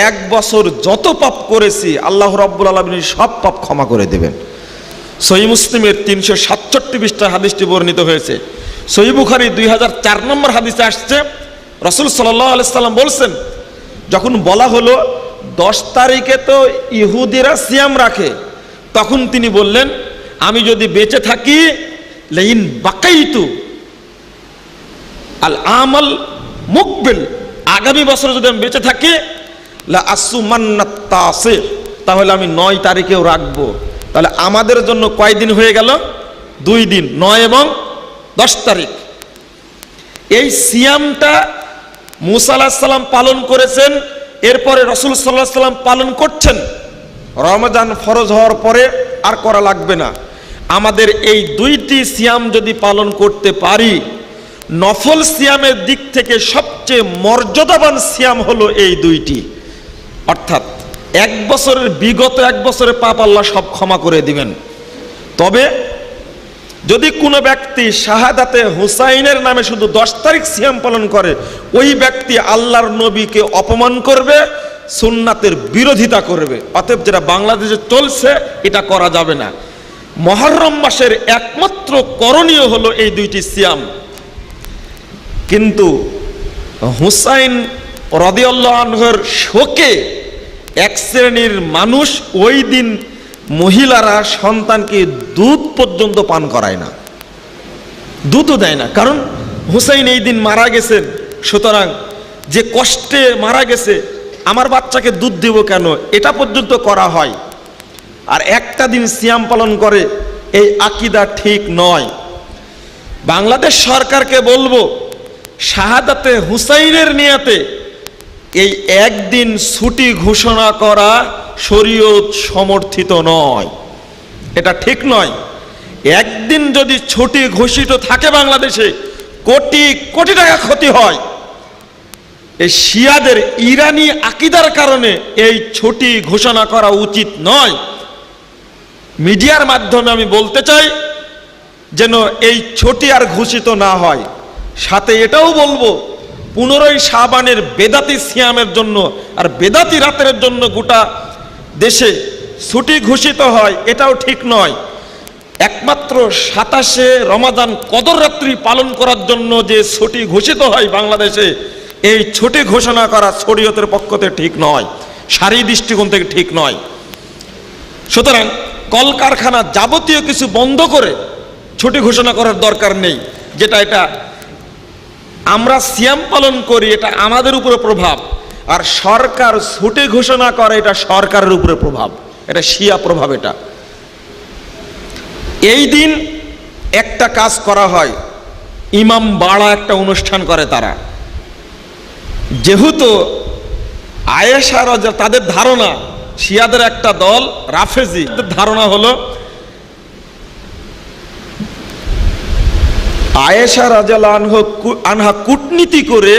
1 বছর যত পাপ করেছি আল্লাহ রাব্বুল আলামিন সব পাপ ক্ষমা করে দেবেন। সহিহ মুসলিমের 367 পৃষ্ঠা হাদিসটি বর্ণিত হয়েছে। সহিহ বুখারী 2004 নম্বর হাদিসে আসছে, রাসূল সাল্লাল্লাহু আলাইহি সাল্লাম বলছেন, যখন বলা হলো 10 তারিখে তো ইহুদিরা সিয়াম রাখে, তখন তিনি বললেন আমি যদি বেঁচে থাকি লাইন বাকাইতু আল আমাল মুকবিল, আগামী বছর যদি আমি বেঁচে থাকি লা আসুমান্নাত তাসির, তাহলে আমি 9 তারিখেও রাখবো। তাহলে আমাদের জন্য কয় দিন হয়ে গেল? 2 দিন, 9 এবং 10 তারিখ। এই সিয়ামটা মুসা আলাইহিস সালাম পালন করেছেন, এরপরে রাসূল সাল্লাল্লাহু আলাইহি সাল্লাম পালন করছেন। রমজান ফরজ হওয়ার পরে আর করা লাগবে না। আমাদের এই 2টি সিয়াম যদি পালন করতে পারি, নফল সিয়ামের দিক থেকে সবচেয়ে মর্যাদাবান সিয়াম হলো এই 2টি। অর্থাৎ 1 বছরের বিগত 1 বছরের পাপ আল্লাহ সব ক্ষমা করে দিবেন। তবে যদি কোনো ব্যক্তি শাহাদাতে হুসাইনের নামে শুধু 10 তারিখ সিয়াম পালন করে, ওই ব্যক্তি আল্লাহর নবীকে অপমান করবে, সুন্নাতের বিরোধিতা করবে। অতএব যেটা বাংলাদেশে চলছে এটা করা যাবে না। মুহররম মাসের একমাত্র করণীয় হলো এই 2টি সিয়াম। কিন্তু হুসাইন রাদিয়াল্লাহু আনহুর শোকে এক শ্রেণীর মানুষ ওই দিন মহিলারা সন্তানকে দুধ পর্যন্ত পান করায় না, দুধও দেয় না। কারণ হুসাইন এই দিন মারা গেছেন, সুতরাং যে কষ্টে মারা গেছে আমার বাচ্চাকে দুধ দেব কেন, এটা পর্যন্ত করা হয়। আর একটা দিন সিয়াম পালন করে, এই আকীদা ঠিক নয়। বাংলাদেশ সরকারকে বলবো, শাহাদাতে হুসাইনের নিয়াতে এই একদিন ছুটি ঘোষণা করা শরীয়ত সমর্থিত নয়, এটা ঠিক নয়। একদিন যদি ছুটি ঘোষিত থাকে বাংলাদেশে কোটি কোটি টাকা ক্ষতি হয়। এই শিয়াদের ইরানি আকীদার কারণে এই ছুটি ঘোষণা করা উচিত নয়। মিডিয়ার মাধ্যমে আমি বলতে চাই যেন এই ছুটি আর ঘোষিত না হয়। সাথে এটাও বলবো, 15ই শাবানের বেদাতি সিয়ামের জন্য আর বেদাতি রাতের জন্য গোটা দেশে ছুটি ঘোষিত হয়, এটাও ঠিক নয়। একমাত্র 27শে রমাদান কদর রাত্রি পালন করার জন্য যে ছুটি ঘোষিত হয় বাংলাদেশে, এই ছুটি ঘোষণা করা শরীয়তের পক্ষ থেকে ঠিক নয়, শারীরিক দৃষ্টিকোণ থেকে ঠিক নয়। সুতরাং কলকারখানা যাবতীয় কিছু বন্ধ করে ছুটি ঘোষণা করার দরকার নেই। যেটা এটা আমরা সিয়াম পালন করি, এটা আমাদের উপরে প্রভাব, আর সরকার ছুটি ঘোষণা করে এটা সরকারের উপরে প্রভাব, এটা শিয়া প্রভাব। এটা এই দিন একটা কাজ করা হয়, ইমাম বাড়া একটা অনুষ্ঠান করে তারা। যেহেতু আয়েশা রাদিয়াল্লাহু, তাদের ধারণা, শিয়াদের একটা দল রাফেজি, ধারণা হলো আয়েশা রাদিয়াল্লাহু আনহা কূটনীতি করে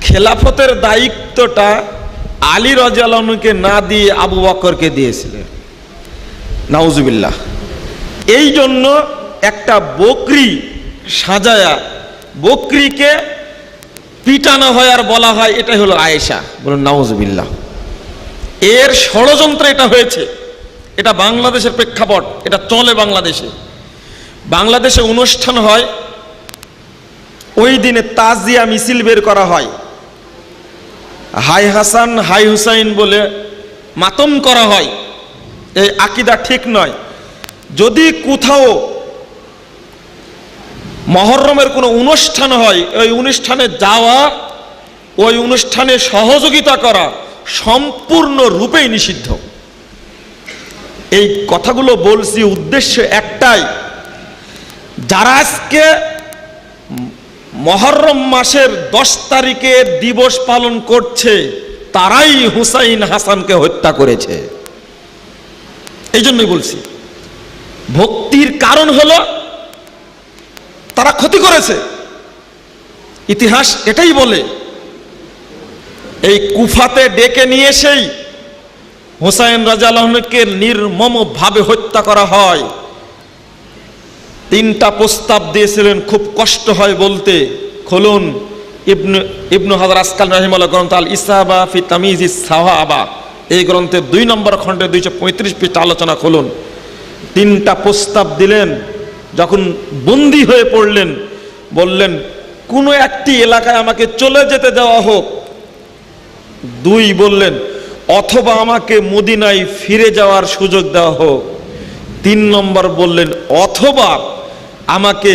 খেলাফতের দায়িত্বটা আলী রাদিয়াল্লাহু আনহুকে না দিয়ে আবু বকরকে দিয়েছিলেন, নাউজুবিল্লাহ। এই জন্য একটা বকরি সাজায়া বকরিকে পিটানো হয় আর বলা হয় এটাই হলো আয়েশা, বলুন নাউজুবিল্লাহ। এর ষড়যন্ত্র এটা হয়েছে, এটা বাংলাদেশের প্রেক্ষাপট, এটা চলে বাংলাদেশে। বাংলাদেশে অনুষ্ঠান হয়, ওই দিনে তাজিয়া মিছিল বের করা হয়, হাই হাসান হাই হুসাইন বলে মাতম করা হয়। এই আকীদা ঠিক নয়। যদি কোথাও মুহররমের কোনো অনুষ্ঠান হয়, ওই অনুষ্ঠানে যাওয়া, ওই অনুষ্ঠানে সহযোগিতা করা সম্পূর্ণ রূপেই নিষিদ্ধ। এই কথাগুলো বলছি উদ্দেশ্য একটাই, যারা আজকে মুহররম মাসের 10 তারিখে দিবস পালন করছে তারাই হুসাইন হাসানকে হত্যা করেছে। এই জন্যই বলছি, ভক্তির কারণ হলো তারা ক্ষতি করেছে। ইতিহাস এটাই বলে। এই কুফাতে ডেকে নিয়ে এসেই হুসাইন রাদিয়াল্লাহু আনহুকে নির্মমভাবে হত্যা করা হয়। 3টা প্রস্তাব দিয়েছিলেন, খুব কষ্ট হয় বলতে। খুলুন ইবনু হাজার আসকালানী রাহিমাহুল্লাহ গ্রন্থ আল ইসাবা ফি তামিজিস সাহাবা, এই গ্রন্থের 2 নম্বর খণ্ডে 235 পৃষ্ঠা আলোচনা খুলুন। 3টা প্রস্তাব দিলেন। যখন বন্দী হয়ে পড়লেন, বললেন কোনো একটি এলাকায় আমাকে চলে যেতে দেওয়া হোক, দুই বললেন অথবা আমাকে মদিনায় ফিরে যাওয়ার সুযোগ দেওয়া হোক। 3 নম্বর বললেন অথবা আমাকে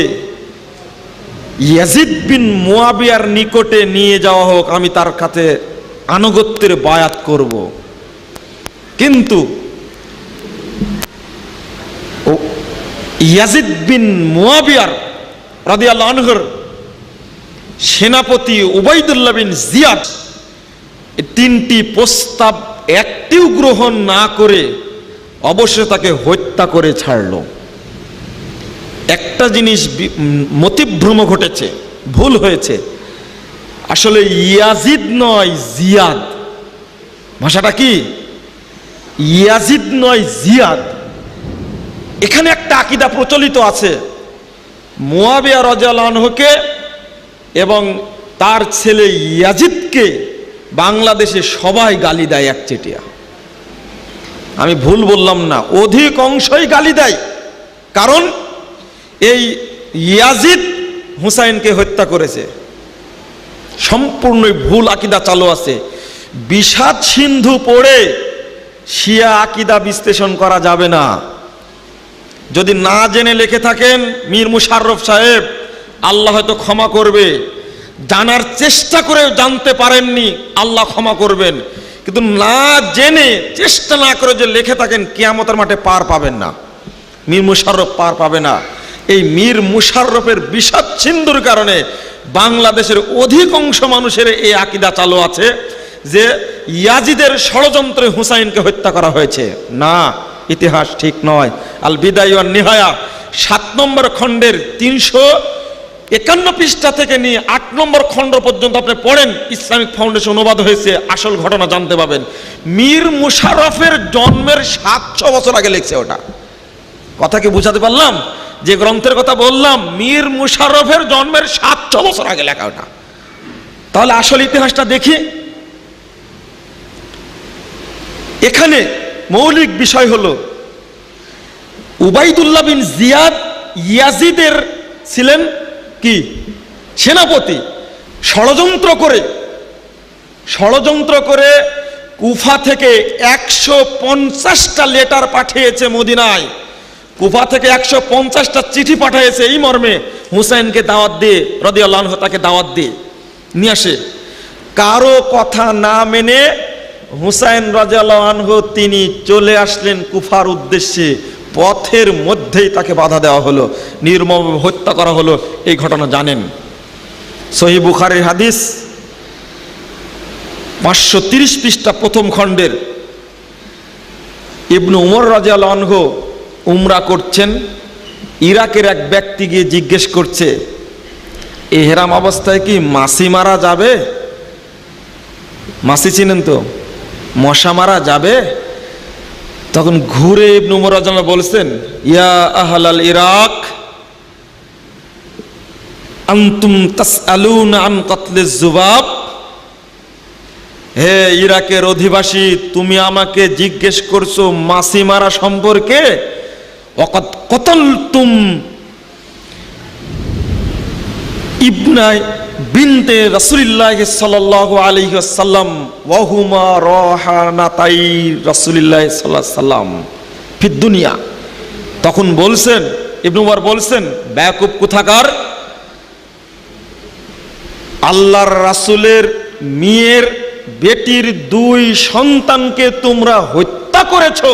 ইয়াজিদ বিন মুয়াবিয়ার নিকটে নিয়ে যাওয়া হোক, আমি তার কাছে আনুগত্যের বায়াত করব। কিন্তু ইয়াজিদ বিন মুয়াবিয়ার রাদিয়াল্লাহু আনহুর সেনাপতি উবাইদুল্লাহ বিন জিয়াদ 3টি প্রস্তাব একটিও গ্রহণ না করে অবশ্যই তাকে হত্যা করে ছাড়ল। একটা জিনিস মতিভ্রম ঘটেছে, ভুল হয়েছে, আসলে ইয়াজিদ নয় জিয়াদ। ভাষাটা কি? ইয়াজিদ নয় জিয়াদ। এখানে একটা আকীদা প্রচলিত আছে, মুয়াবিয়া রাদিয়াল্লাহু আনহুকে এবং তার ছেলে ইয়াজিদকে বাংলাদেশে সবাই গালি দেয় একচেটিয়া। আমি ভুল বললাম না, অধিকাংশই গালি দেয়। কারণ এই ইয়াজিদ হুসাইনকে হত্যা করেছে। সম্পূর্ণ ভুল আকীদা চালু আছে। বিষাদ সিন্ধু পড়ে শিয়া আকীদা বিশ্লেষণ করা যাবে না। যদি না জেনে লিখে থাকেন মীর মুশাররফ সাহেব, আল্লাহ হয়তো ক্ষমা করবে। জানার চেষ্টা করে জানতে পারেননি, আল্লাহ ক্ষমা করবেন। কিন্তু না জেনে চেষ্টা না করে যে লিখে থাকেন, কিয়ামতের মাঠে পার পাবেন না, মীর মুশাররফ পার পাবে না। এই মীর মুশাররফের বিষাদ সিন্ধুর কারণে বাংলাদেশের অধিকাংশ মানুষের এই আকীদা চালু আছে যে ইয়াজিদের ষড়যন্ত্রে হুসাইনকে হত্যা করা হয়েছে। না, ইতিহাস ঠিক নয়। আল বিদায় ওয়ান নিহায়া 7 নম্বর খণ্ডের 351 পৃষ্ঠা থেকে নিয়ে 8 নম্বর খণ্ড পর্যন্ত আপনি পড়েন, ইসলামিক ফাউন্ডেশন অনুবাদ হয়েছে, আসল ঘটনা জানতে পাবেন। মীর মুশাররফের জন্মের 700 বছর আগে লিখছে ওটা। কথা কি বুঝাতে পারলাম? যে গ্রন্থের কথা বললাম, মীর মুশাররফের জন্মের 700 বছর আগে লেখা ওটা। তাহলে আসল ইতিহাসটা দেখি। এখানে মৌলিক বিষয় হলো উবাইদুল্লাহ বিন জিয়াদ ইয়াজিদের ছিলেন কি সেনাপতি। ষড়যন্ত্র করে কুফা থেকে 150টা লেটার পাঠিয়েছে মদিনায়। কুফা থেকে 150টা চিঠি পাঠিয়েছে এই মর্মে, হুসাইনকে দাওয়াত দিয়ে রাদিয়াল্লাহু আনহু তাকে দাওয়াত দিয়ে নিয়ে আসে। কারো কথা না মেনে হুসাইন রাদিয়াল্লাহু আনহু তিনি চলে আসলেন কুফার উদ্দেশ্যে। পথের মধ্যেই তাকে বাধা দেওয়া হলো, নির্মমভাবে হত্যা করা হলো। এই ঘটনা জানেন। সহিহ বুখারীর হাদিস 530 পৃষ্ঠা 1ম খণ্ডের। ইবনে উমর রাদিয়াল্লাহু আনহু উমরা করছেন। ইরাকের এক ব্যক্তি গিয়ে জিজ্ঞেস করছে, ইহরাম অবস্থায় কি মাছি মারা যাবে? মাছি চিনেন তো, মশা মারা যাবে? তখন ঘুরে ইবনে উমর রাদিয়াল্লাহু আনহু বলছেন, ইয়া আহলাল ইরাক আনতুম তাসআলুনা আন কতলিজ জুবাব। হে ইরাকের অধিবাসী, তুমি আমাকে জিজ্ঞেস করছো মাছি মারা সম্পর্কে। ওয়াকাদ কতলতুম ইবনা বিনতে রাসূলুল্লাহ সাল্লাল্লাহু আলাইহি ওয়াসাল্লাম ওয়া হুমা রাহানাতাই রাসূলুল্লাহ সাল্লাল্লাহু আলাইহি ওয়াসাল্লাম ফিদ দুনিয়া। তখন বলছেন, ইবনে উমর বলছেন, বেয়াকুব কোথাকার, আল্লাহর রাসূলের মেয়ের বেটির 2 সন্তানকে তোমরা হত্যা করেছো,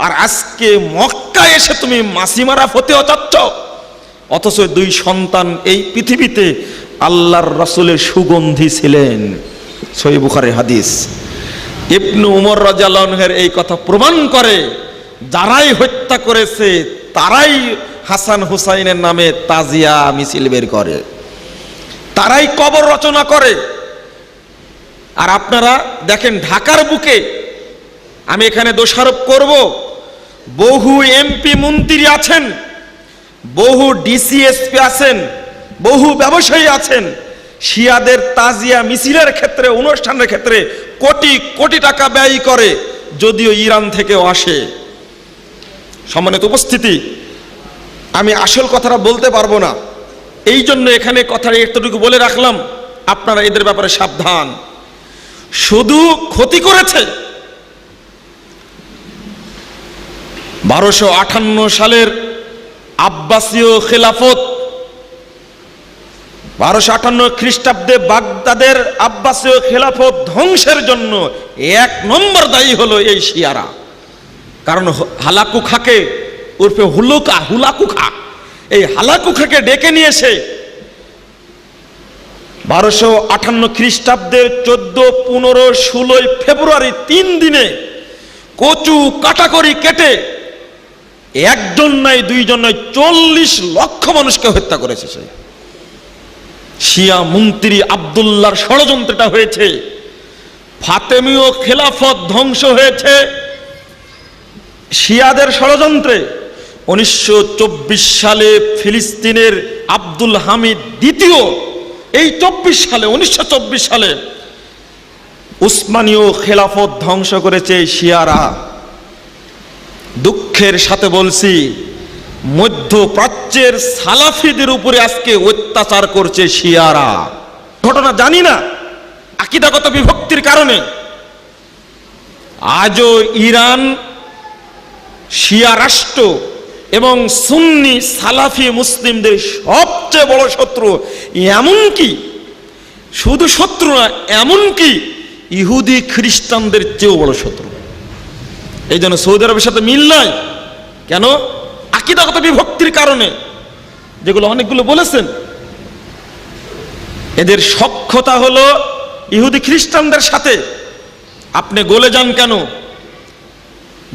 আর আজকে মক্কায় এসে তুমি মাছি মারা ফতেও চাচ্ছ। অথচ 2 সন্তান এই পৃথিবীতে আল্লাহর রাসূলের সুগন্ধি ছিলেন। সহিহ বুখারীর হাদিস। ইবনে উমর রাদিয়াল্লাহু আনহুর এই কথা প্রমাণ করে যারাই হত্যা করেছে তারাই হাসান হুসাইনের নামে তাজিয়া মিছিল বের করে, তারাই কবর রচনা করে। আর আপনারা দেখেন ঢাকার বুকে, আমি এখানে দোষারোপ করব, বহু এমপি মন্ত্রী আছেন, বহু ডিসিএসপি আছেন, বহু ব্যবসায়ী আছেন, শিয়াদের তাজিয়া মিছিলের ক্ষেত্রে, অনুষ্ঠানের ক্ষেত্রে কোটি কোটি টাকা ব্যয় করে, যদিও ইরান থেকেও আসে। সম্মানিত উপস্থিতি, আমি আসল কথাটা বলতে পারবো না, এই জন্য এখানে কথাটা এতটুকু বলে রাখলাম, আপনারা এদের ব্যাপারে সাবধান। শুধু ক্ষতি করেছে। 1258 সালের আব্বাসীয় খেলাফত, 1258 খ্রিস্টাব্দে বাগদাদের আব্বাসীয় খেলাফত ধ্বংসের জন্য 1 নম্বর দায়ী হলো এই শিয়ারা। কারণ হালাকু খাকে উর্ফে হুলাকু খা, এই হালাকু খাকে ডেকে নিয়ে এসে 1258 খ্রিস্টাব্দের 14, 15, 16 ফেব্রুয়ারি 3 দিনে কচু কাটাকরি কেটে একজন নয়, দুইজন নয়, 40 লক্ষ মানুষকে হত্যা করেছে সে। শিয়া মন্ত্রী আব্দুল্লাহর ষড়যন্ত্রটা হয়েছে। ফাতেমীয় খেলাফত ধ্বংস হয়েছে শিয়াদের ষড়যন্ত্রে। 1924 সালে ফিলিস্তিনের আব্দুল হামিদ দ্বিতীয়, এই 1924 সালে উসমানীয় খেলাফত ধ্বংস করেছে শিয়ারা। দুঃখের সাথে বলছি, মধ্যপ্রাচ্যের সালাফিদের উপরে আজকে অত্যাচার করছে শিয়ারা। ঘটনা জানি না, আকীদাগত বিভক্তির কারণে আজও ইরান শিয়া রাষ্ট্র এবং সুন্নি সালাফি মুসলিমদের সবচেয়ে বড় শত্রু। এমনকি শুধু শত্রু না, এমনকি ইহুদি খ্রিস্টানদের চেয়েও বড় শত্রু। এই জন্য সৌদি আরবের সাথে মিল নাই। কেন? আকীদাগত বিভক্তির কারণে, যেগুলো অনেকগুলো বলেছেন। এদের সখ্যতা হলো ইহুদি খ্রিস্টানদের সাথে। আপনি গলে যান কেন?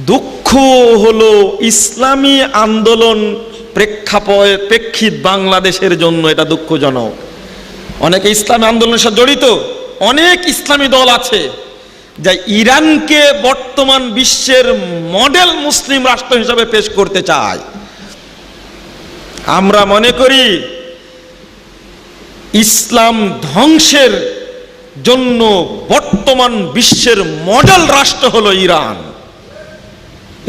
দুঃখ হলো ইসলামী আন্দোলন প্রেক্ষিত বাংলাদেশের জন্য এটা দুঃখজনক। অনেকে ইসলামী আন্দোলনের সাথে জড়িত, অনেক ইসলামী দল আছে যা ইরানকে বর্তমান বিশ্বের মডেল মুসলিম রাষ্ট্র হিসাবে পেশ করতে চায়। আমরা মনে করি ইসলাম ধ্বংসের জন্য বর্তমান বিশ্বের মডেল রাষ্ট্র হলো ইরান।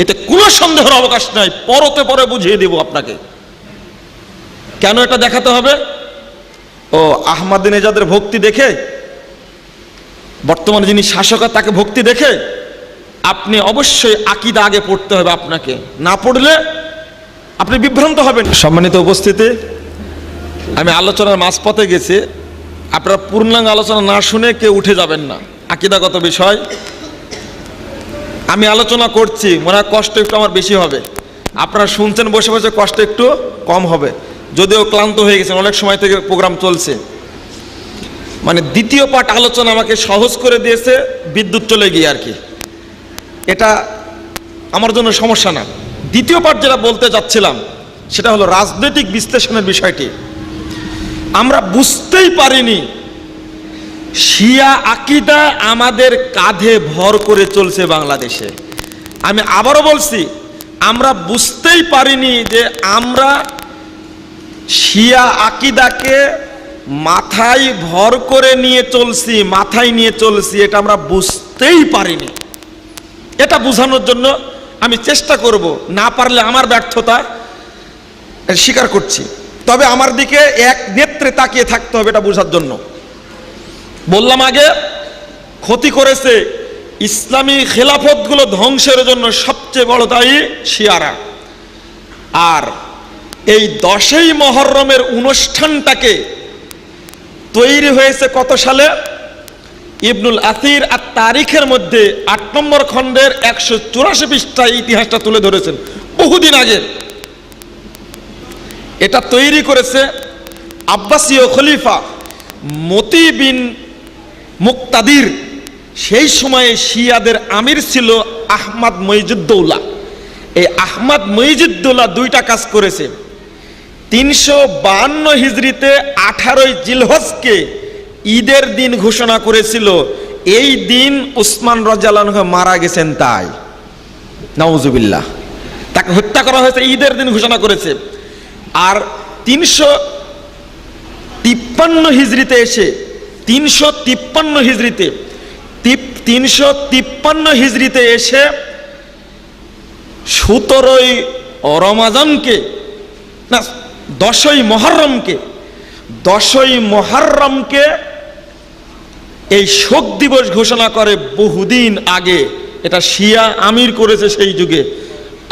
এতে কোনো সন্দেহের অবকাশ নাই। পরতে পরে বুঝিয়ে দেব আপনাকে। কেন এটা দেখাতে হবে? ও আহমাদিনেজাদের ভক্তি দেখে, বর্তমানে যিনি শাসক তাকে ভক্তি দেখে আপনি অবশ্যই আকীদা আগে পড়তে হবে আপনাকে। না পড়লে আপনি বিভ্রান্ত হবেন। সম্মানিত উপস্থিতি, আমি আলোচনার মাঝপথে গেছি। আপনারা পূর্ণাঙ্গ আলোচনা না শুনে কেউ উঠে যাবেন না। আকীদাগত বিষয় আমি আলোচনা করছি, মনে হয় কষ্ট একটু আমার বেশি হবে। আপনারা শুনছেন বসে বসে, কষ্ট একটু কম হবে। যদিও ক্লান্ত হয়ে গেছেন, অনেক সময় থেকে প্রোগ্রাম চলছে। মানে দ্বিতীয় পার্ট আলোচনা আমাকে সহজ করে দিয়েছে বিদ্যুৎ চলে গিয়ে আর কি। এটা আমার জন্য সমস্যা না। দ্বিতীয় পার্ট যেটা বলতে যাচ্ছিলাম সেটা হলো রাজনৈতিক বিশ্লেষণের বিষয়টি। আমরা বুঝতেই পারিনি শিয়া আকীদা আমাদের কাঁধে ভর করে চলছে বাংলাদেশে। আমি আবারও বলছি, আমরা বুঝতেই পারিনি যে আমরা শিয়া আকীদাকে মাথায় ভর করে নিয়ে চলছি, মাথায় নিয়ে চলছি, এটা আমরা বুঝতেই পারিনি। এটা বোঝানোর জন্য আমি চেষ্টা করব, না পারলে আমার ব্যর্থতা স্বীকার করছি। তবে আমার দিকে এক নেত্রে তাকিয়ে থাকতে হবে এটা বোঝার জন্য। বললাম আগে, ক্ষতি করেছে ইসলামী খেলাফতগুলো ধ্বংসের জন্য সবচেয়ে বড় দায়ী শিয়ারা। আর এই 10ই মুহররমের অনুষ্ঠানটাকে তৈরি হয়েছে কত সালে? ইবনুল আসির আর তারিখের মধ্যে 8 নম্বর খণ্ডের 184 পৃষ্ঠায় ইতিহাসটা তুলে ধরেছেন বহুদিন আগে। এটা তৈরি করেছে আব্বাসীয় খলিফা মতি বিন মুক্তাদির। সেই সময়ে শিয়াদের আমির ছিল আহমদ মঈজুদ্দৌলা। এই আহমদ মঈজুদ্দৌলা দুইটা কাজ করেছে। 352 হিজরিতে 18ই জিলহজকে ঈদের দিন ঘোষণা করেছিল। এই দিন উসমান রাদিয়াল্লাহু আনহু মারা গেছেন, তাই নাউজুবিল্লাহ, তাকে হত্যা করা হয়েছে, ঈদের দিন ঘোষণা করেছে। আর 353 হিজরিতে এসে 353 হিজরিতে এসে 17ই রমাজানকে না 10ই মুহররমকে এই শোক দিবস ঘোষণা করে বহুদিন আগে। এটা শিয়া আমির করেছে সেই যুগে,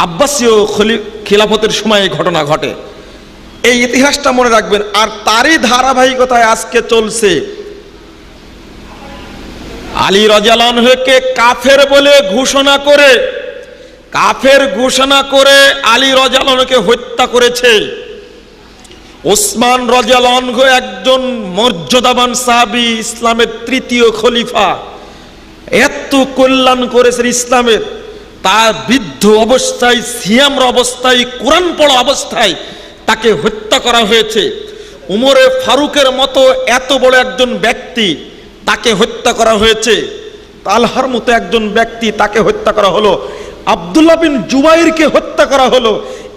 আব্বাসীয় খিলাফতের সময় এই ঘটনা ঘটে। এই ইতিহাসটা মনে রাখবেন। আর তারই ধারাবাহিকতায় আজকে চলছে। আলী রাদিয়াল্লাহু আনহুকে কাফের বলে ঘোষণা করে, আলী রাদিয়াল্লাহু আনহুকে হত্যা করেছে। ওসমান রাদিয়াল্লাহু আনহু একজন মর্যাদাবান সাহাবী, ইসলামের তৃতীয় খলিফা, এত কল্যাণ করেছেন ইসলামের। তার বৃদ্ধ অবস্থায়, সিয়ামর অবস্থায়, কোরআন পড়া অবস্থায় তাকে হত্যা করা হয়েছে। উমরে ফারুকের মতো এত বড় একজন ব্যক্তি, তাকে হত্যা করা হয়েছে। তালহার মতো একজন ব্যক্তি, তাকে হত্যা করা হলো। আব্দুল্লাহ বিন জুবাইরকে হত্যা করা হলো।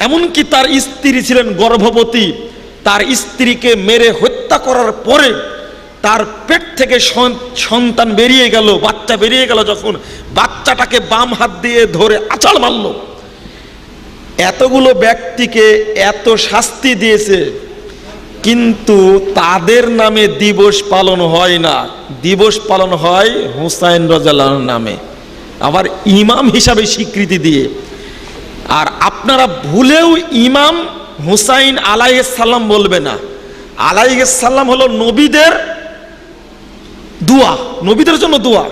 এমনকি তার স্ত্রী ছিলেন গর্ভবতী, তার স্ত্রীকে মেরে হত্যা করার পরে তার পেট থেকে সন্তান বেরিয়ে গেল, বাচ্চা বেরিয়ে গেল, যখন বাচ্চাটাকে বাম হাত দিয়ে ধরে আছাড় মারল। এতগুলো ব্যক্তিকে এত শাস্তি দিয়েছে, কিন্তু তাদের নামে দিবস পালন হয় না। দিবস পালন হয় হুসাইন রাদিয়াল্লাহু আনহুর নামে, আবার ইমাম হিসাবে স্বীকৃতি দিয়ে। আর আপনারা ভুলেও ইমাম হুসাইন আলাইহিস সালাম বলবে না। আলাইহিস সালাম হলো নবীদের দোয়া, নবীদের জন্য দোয়া।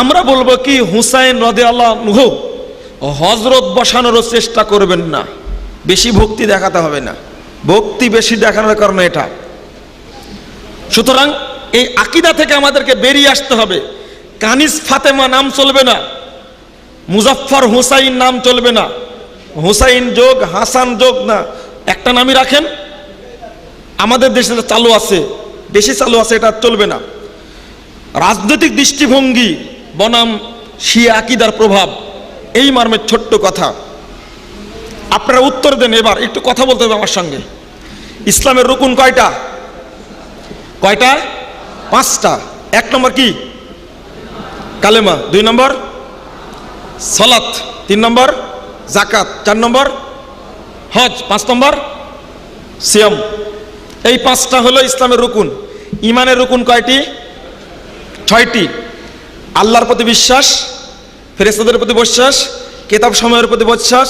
আমরা বলবো কি হুসাইন রাদিয়াল্লাহু আনহু, হযরত বসানোরও চেষ্টা করবেন না, বেশি ভক্তি দেখাতে হবে না, ভক্তি বেশি দেখানোর কারণে এটা। সুতরাং এই আকীদা থেকে আমাদেরকে বেরিয়ে আসতে হবে। কানিস ফাতেমা নাম চলবে না, মুজাফফর হুসাইন নাম চলবে না, হুসাইন যোগ হাসান যোগ না, একটা নামই রাখেন। আমাদের দেশে চালু আছে, বেশি চালু আছে, এটা চলবে না। রাজনৈতিক দৃষ্টিভঙ্গি বনাম শিয়া আকীদার প্রভাব, এই মর্মের ছোট্ট কথা। আপনারা উত্তর দেন। এবার একটু কথা বলতে হবে আমার সঙ্গে। ইসলামের রুকুন কয়টা? কয়টা? 5টা। 1 নম্বর কি? কালেমা। 2 নম্বর সালাত, 3 নম্বর যাকাত, 4 নম্বর হজ, 5 নম্বর সিয়াম। এই 5টা হলো ইসলামের রুকুন। ইমানের রুকুন কয়টি? 6টি। আল্লাহর প্রতি বিশ্বাস, ফেরেশতাদের প্রতি বিশ্বাস, কিতাব সময়ের প্রতি বিশ্বাস,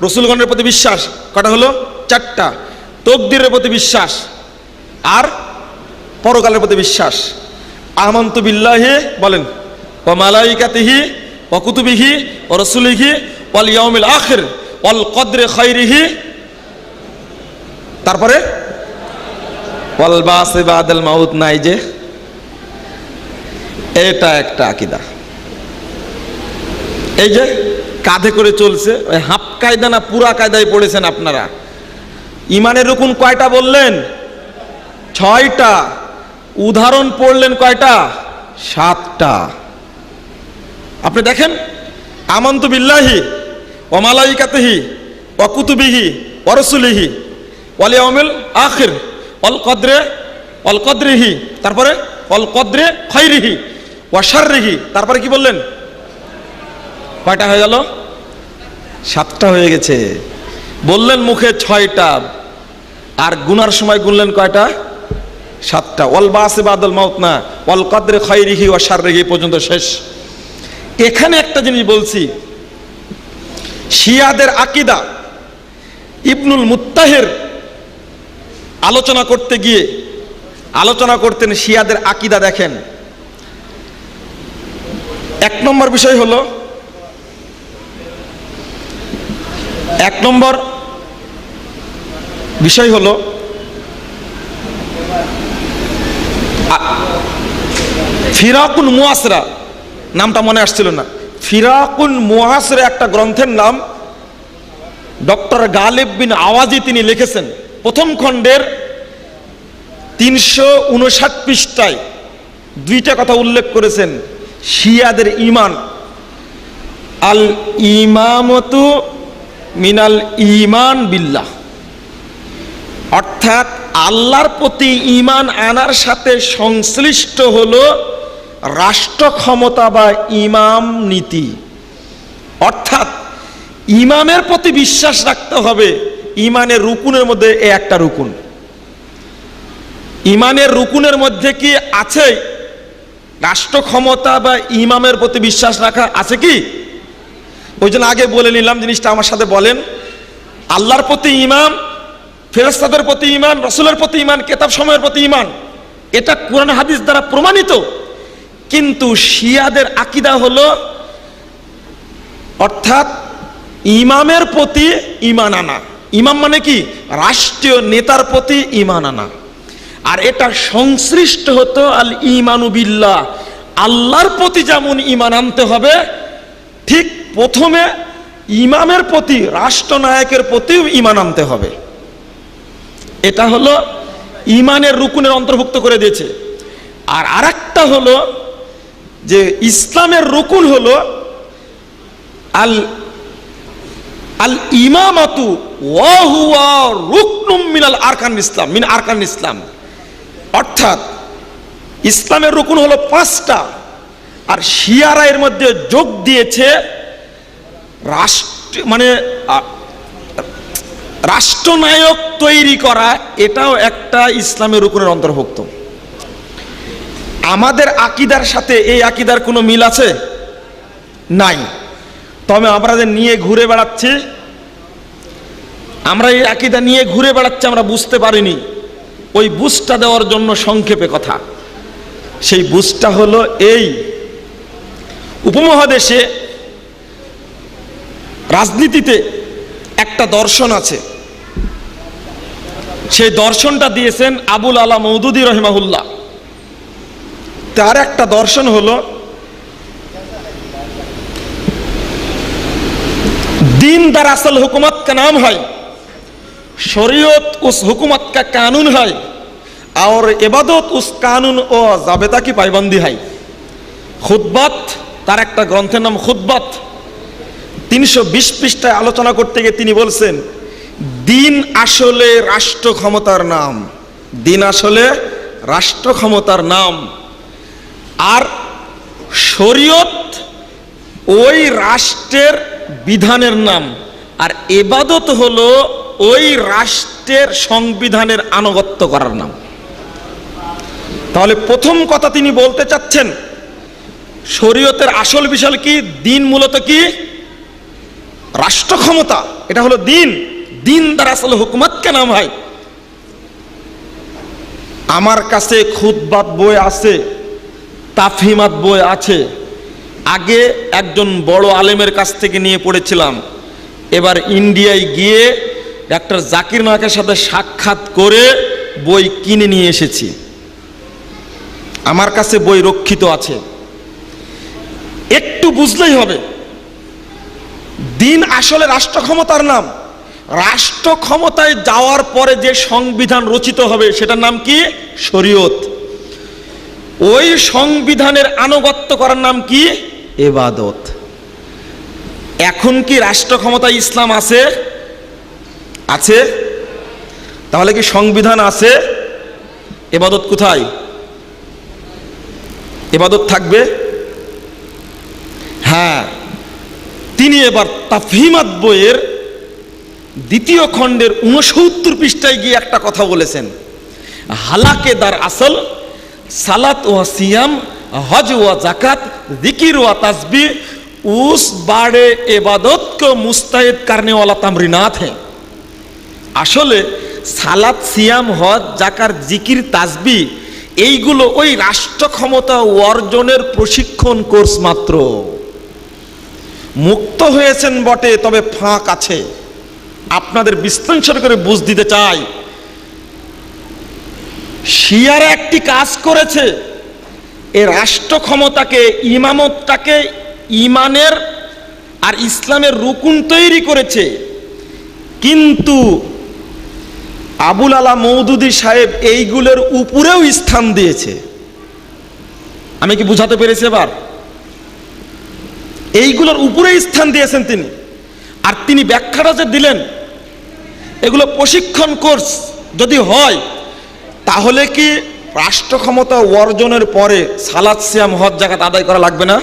রাসূলগণের প্রতি বিশ্বাস। কটা হলো? 4টা। তাকদীরের প্রতি বিশ্বাস, আর পরকালের প্রতি বিশ্বাস। আমানতু বিল্লাহি, বলেন, ওয়া মালাইকাতিহি ওয়া কুতুবিহি ওয়া রাসূলিহি ওয়াল ইয়াউমিল আখির ওয়াল কদরি খাইরিহি, তারপরে ওয়াল বাসি বাদাল মাউত নাই যে, এটা একটা আকীদা। এই যে কাঁধে করে চলছে, ওই হাফ কায়দা না পুরা কায়দায় পড়েছেন আপনারা। ইমানের রুকুন কয়টা বললেন? 6টা। উদাহরণ পড়লেন কয়টা? 7টা। আপনি দেখেন, আমানতু বিল্লাহি ওয়া মালাইকাতিহি ওয়া কুতুবিহি ওয়া রাসূলিহি ওয়াল ইয়াউমিল আখির ওয়াল কদরিহি, তারপরে ওয়াল কদরি খাইরিহি ওয়া শাররিহি, তারপরে কি বললেন? কয়টা হয়ে গেল? 7টা হয়ে গেছে। বললেন মুখে 6টা, আর গুনার সময় গুনলেন কয়টা? 7টা। ওয়াল বাসি বাদাল মাউত না, ওয়াল কদরি খাইরিহি ওয়া শাররিহি পর্যন্ত শেষ। এখানে একটা জিনিস বলছি, শিয়াদের আকীদা, ইবনুল মুত্তাহির আলোচনা করতে গিয়ে আলোচনা করতেন শিয়াদের আকীদা। দেখেন, 1 নম্বর বিষয় হলো, 1 নম্বর বিষয় হলো ফিরাকুন মুআসরা, নামটা মনে আসছিল না। ফিরাকুন মুআসরা একটা গ্রন্থের নাম। ডক্টর গালিব বিন আওয়াজি তিনি লিখেছেন, প্রথম খণ্ডের 359 পৃষ্ঠায় 2টা কথা উল্লেখ করেছেন। শিয়াদের ঈমান, আল ইমামতু মিনাল ঈমান বিল্লাহ, অর্থাৎ আল্লাহর প্রতি ঈমান আনার সাথে সংশ্লিষ্ট হলো রাষ্ট্র ক্ষমতা বা ইমাম নীতি। অর্থাৎ ইমামের প্রতি বিশ্বাস রাখতে হবে। ইমানের রুকুনের মধ্যে একটা রুকুন। ইমানের রুকুনের মধ্যে কি আছে? রাষ্ট্র ক্ষমতা বা ইমামের প্রতি বিশ্বাস রাখা আছে কি? ওই জন্য আগে বলে নিলাম জিনিসটা আমার সাথে বলেন। আল্লাহর প্রতি ইমান, ফেরেশতাদের প্রতি ইমান, রাসূলের প্রতি ইমান, কিতাব সময়ের প্রতি ইমান, এটা কোরআন হাদিস দ্বারা প্রমাণিত। কিন্তু শিয়াদের আকীদা হলো, অর্থাৎ ইমামের প্রতি ইমান আনা। ইমাম মানে কি? রাষ্ট্রীয় নেতার প্রতি ইমান আনা। আর এটা সংশ্লিষ্ট হতো আল ঈমানু বিল্লাহ, আল্লাহর প্রতি যেমন ইমান আনতে হবে, ঠিক প্রথমে ইমামের প্রতি, রাষ্ট্রনায়কের প্রতিও ইমান আনতে হবে। এটা হলো ইমানের রুকুনের অন্তর্ভুক্ত করে দিয়েছে। আর আরেকটা হলো যে ইসলামের রুকুন হলো আল আল ইমামাতু ওয়া হুয়া রুকনুম মিনাল আরকান ইসলাম, মিন আরকান ইসলাম। অর্থাৎ ইসলামের রুকুন হলো 5টা, আর শিয়ারা এর মধ্যে যোগ দিয়েছে রাষ্ট্রনায়ক তৈরি করা, এটাও একটা ইসলামের রুকুনের অন্তর্ভুক্ত। আমাদের আকীদার সাথে এই আকীদার কোনো মিল আছে? নাই। তবে আমরা যে নিয়ে ঘুরে বেড়াচ্ছি, আমরা এই আকীদা নিয়ে ঘুরে বেড়াচ্ছি, আমরা বুঝতে পারিনি। ওই বুঝটা দেওয়ার জন্য সংক্ষেপে কথা। সেই বুঝটা হলো এই, উপমহাদেশে রাজনীতিতে একটা দর্শন আছে। সেই দর্শনটা দিয়েছেন আবুল আলা মওদুদী রহিমাহুল্লাহ। তার একটা দর্শন হলো दीन दरअसल हुकूमत का नाम है, शरीयत उस हुकूमत का कानून है और इबादत उस कानून और ज़ाबिता की पाबंदी है। खुतबत, तार एक ग्रंथेर नाम खुतबत, 320 पृष्ठाय आलोचना करते गিয়ে তিনি বলছেন, দিন আসলে রাষ্ট্র ক্ষমতার নাম, দিন আসলে রাষ্ট্র ক্ষমতার নাম, আর শরীয়ত ওই রাষ্ট্রের বিধানের নাম, আর ইবাদত হলো ওই রাষ্ট্রের সংবিধানের আনুগত্য করার নাম। তাহলে প্রথম কথা তিনি বলতে চাচ্ছেন, শরীয়তের আসল বিষয় কি? দিন মূলত কি? রাষ্ট্র ক্ষমতা, এটা হলো দিন। দিন দ্বারা আসলে হুকুমত কে নাম হয়। আমার কাছে খুতবাত বই আছে, তাফহিমাত বই আছে। আগে একজন বড় আলেমের কাছ থেকে নিয়ে পড়েছিলাম, এবার ইন্ডিয়ায় গিয়ে ডক্টর জাকির নায়কের সাথে সাক্ষাৎ করে বই কিনে নিয়ে এসেছি। আমার কাছে বই রক্ষিত আছে। একটু বুঝলেই হবে, দিন আসলে রাষ্ট্র ক্ষমতার নাম। রাষ্ট্র ক্ষমতায় যাওয়ার পরে যে সংবিধান রচিত হবে সেটার নাম কি? শরীয়ত। ওই সংবিধানের আনুগত্য করার নাম কি? ইবাদত। এখন কি রাষ্ট্র ক্ষমতায় ইসলাম আছে? আছে। তাহলে কি সংবিধান আছে? ইবাদত কোথায়? ইবাদত থাকবে? হ্যাঁ। তিনি এবার তাফহিমাত বইয়ের 2য় খণ্ডের 69 পৃষ্ঠায় গিয়ে একটা কথা বলেছেন, হালাকে দার আসল সালাত ওয়া সিয়াম हज व जाकात जिकिर व तस्बीह उस बाड़े इबादत को मुस्तैद करने वाला तमरीनात है। আসলে সালাত, সিয়াম, হজ, জাকাত, জিকির, তাসবিহ এইগুলো ওই রাষ্ট্র ক্ষমতা অর্জনের প্রশিক্ষণ কোর্স মাত্র। মুক্ত হয়েছেন বটে, তবে ফাঁক আছে। আপনাদের বিশ্লেষণ করে বুঝ দিতে চাই, শিয়ারা একটি কাজ করেছে, এই রাষ্ট্র ক্ষমতাকে, ইমামতটাকে ইমানের আর ইসলামের রুকুন তৈরি করেছে। কিন্তু আবুল আলা মওদুদী সাহেব এইগুলোর উপরেও স্থান দিয়েছে। আমি কি বুঝাতে পেরেছি এবার? এইগুলোর উপরে স্থান দিয়েছেন তিনি। আর তিনি ব্যাখ্যাটা যে দিলেন, এগুলো প্রশিক্ষণ কোর্স যদি হয়, তাহলে কি রাষ্ট্র ক্ষমতা অর্জনের পরে সালাত, সিয়াম, হজ, যাকাত আদায় করা লাগবে না?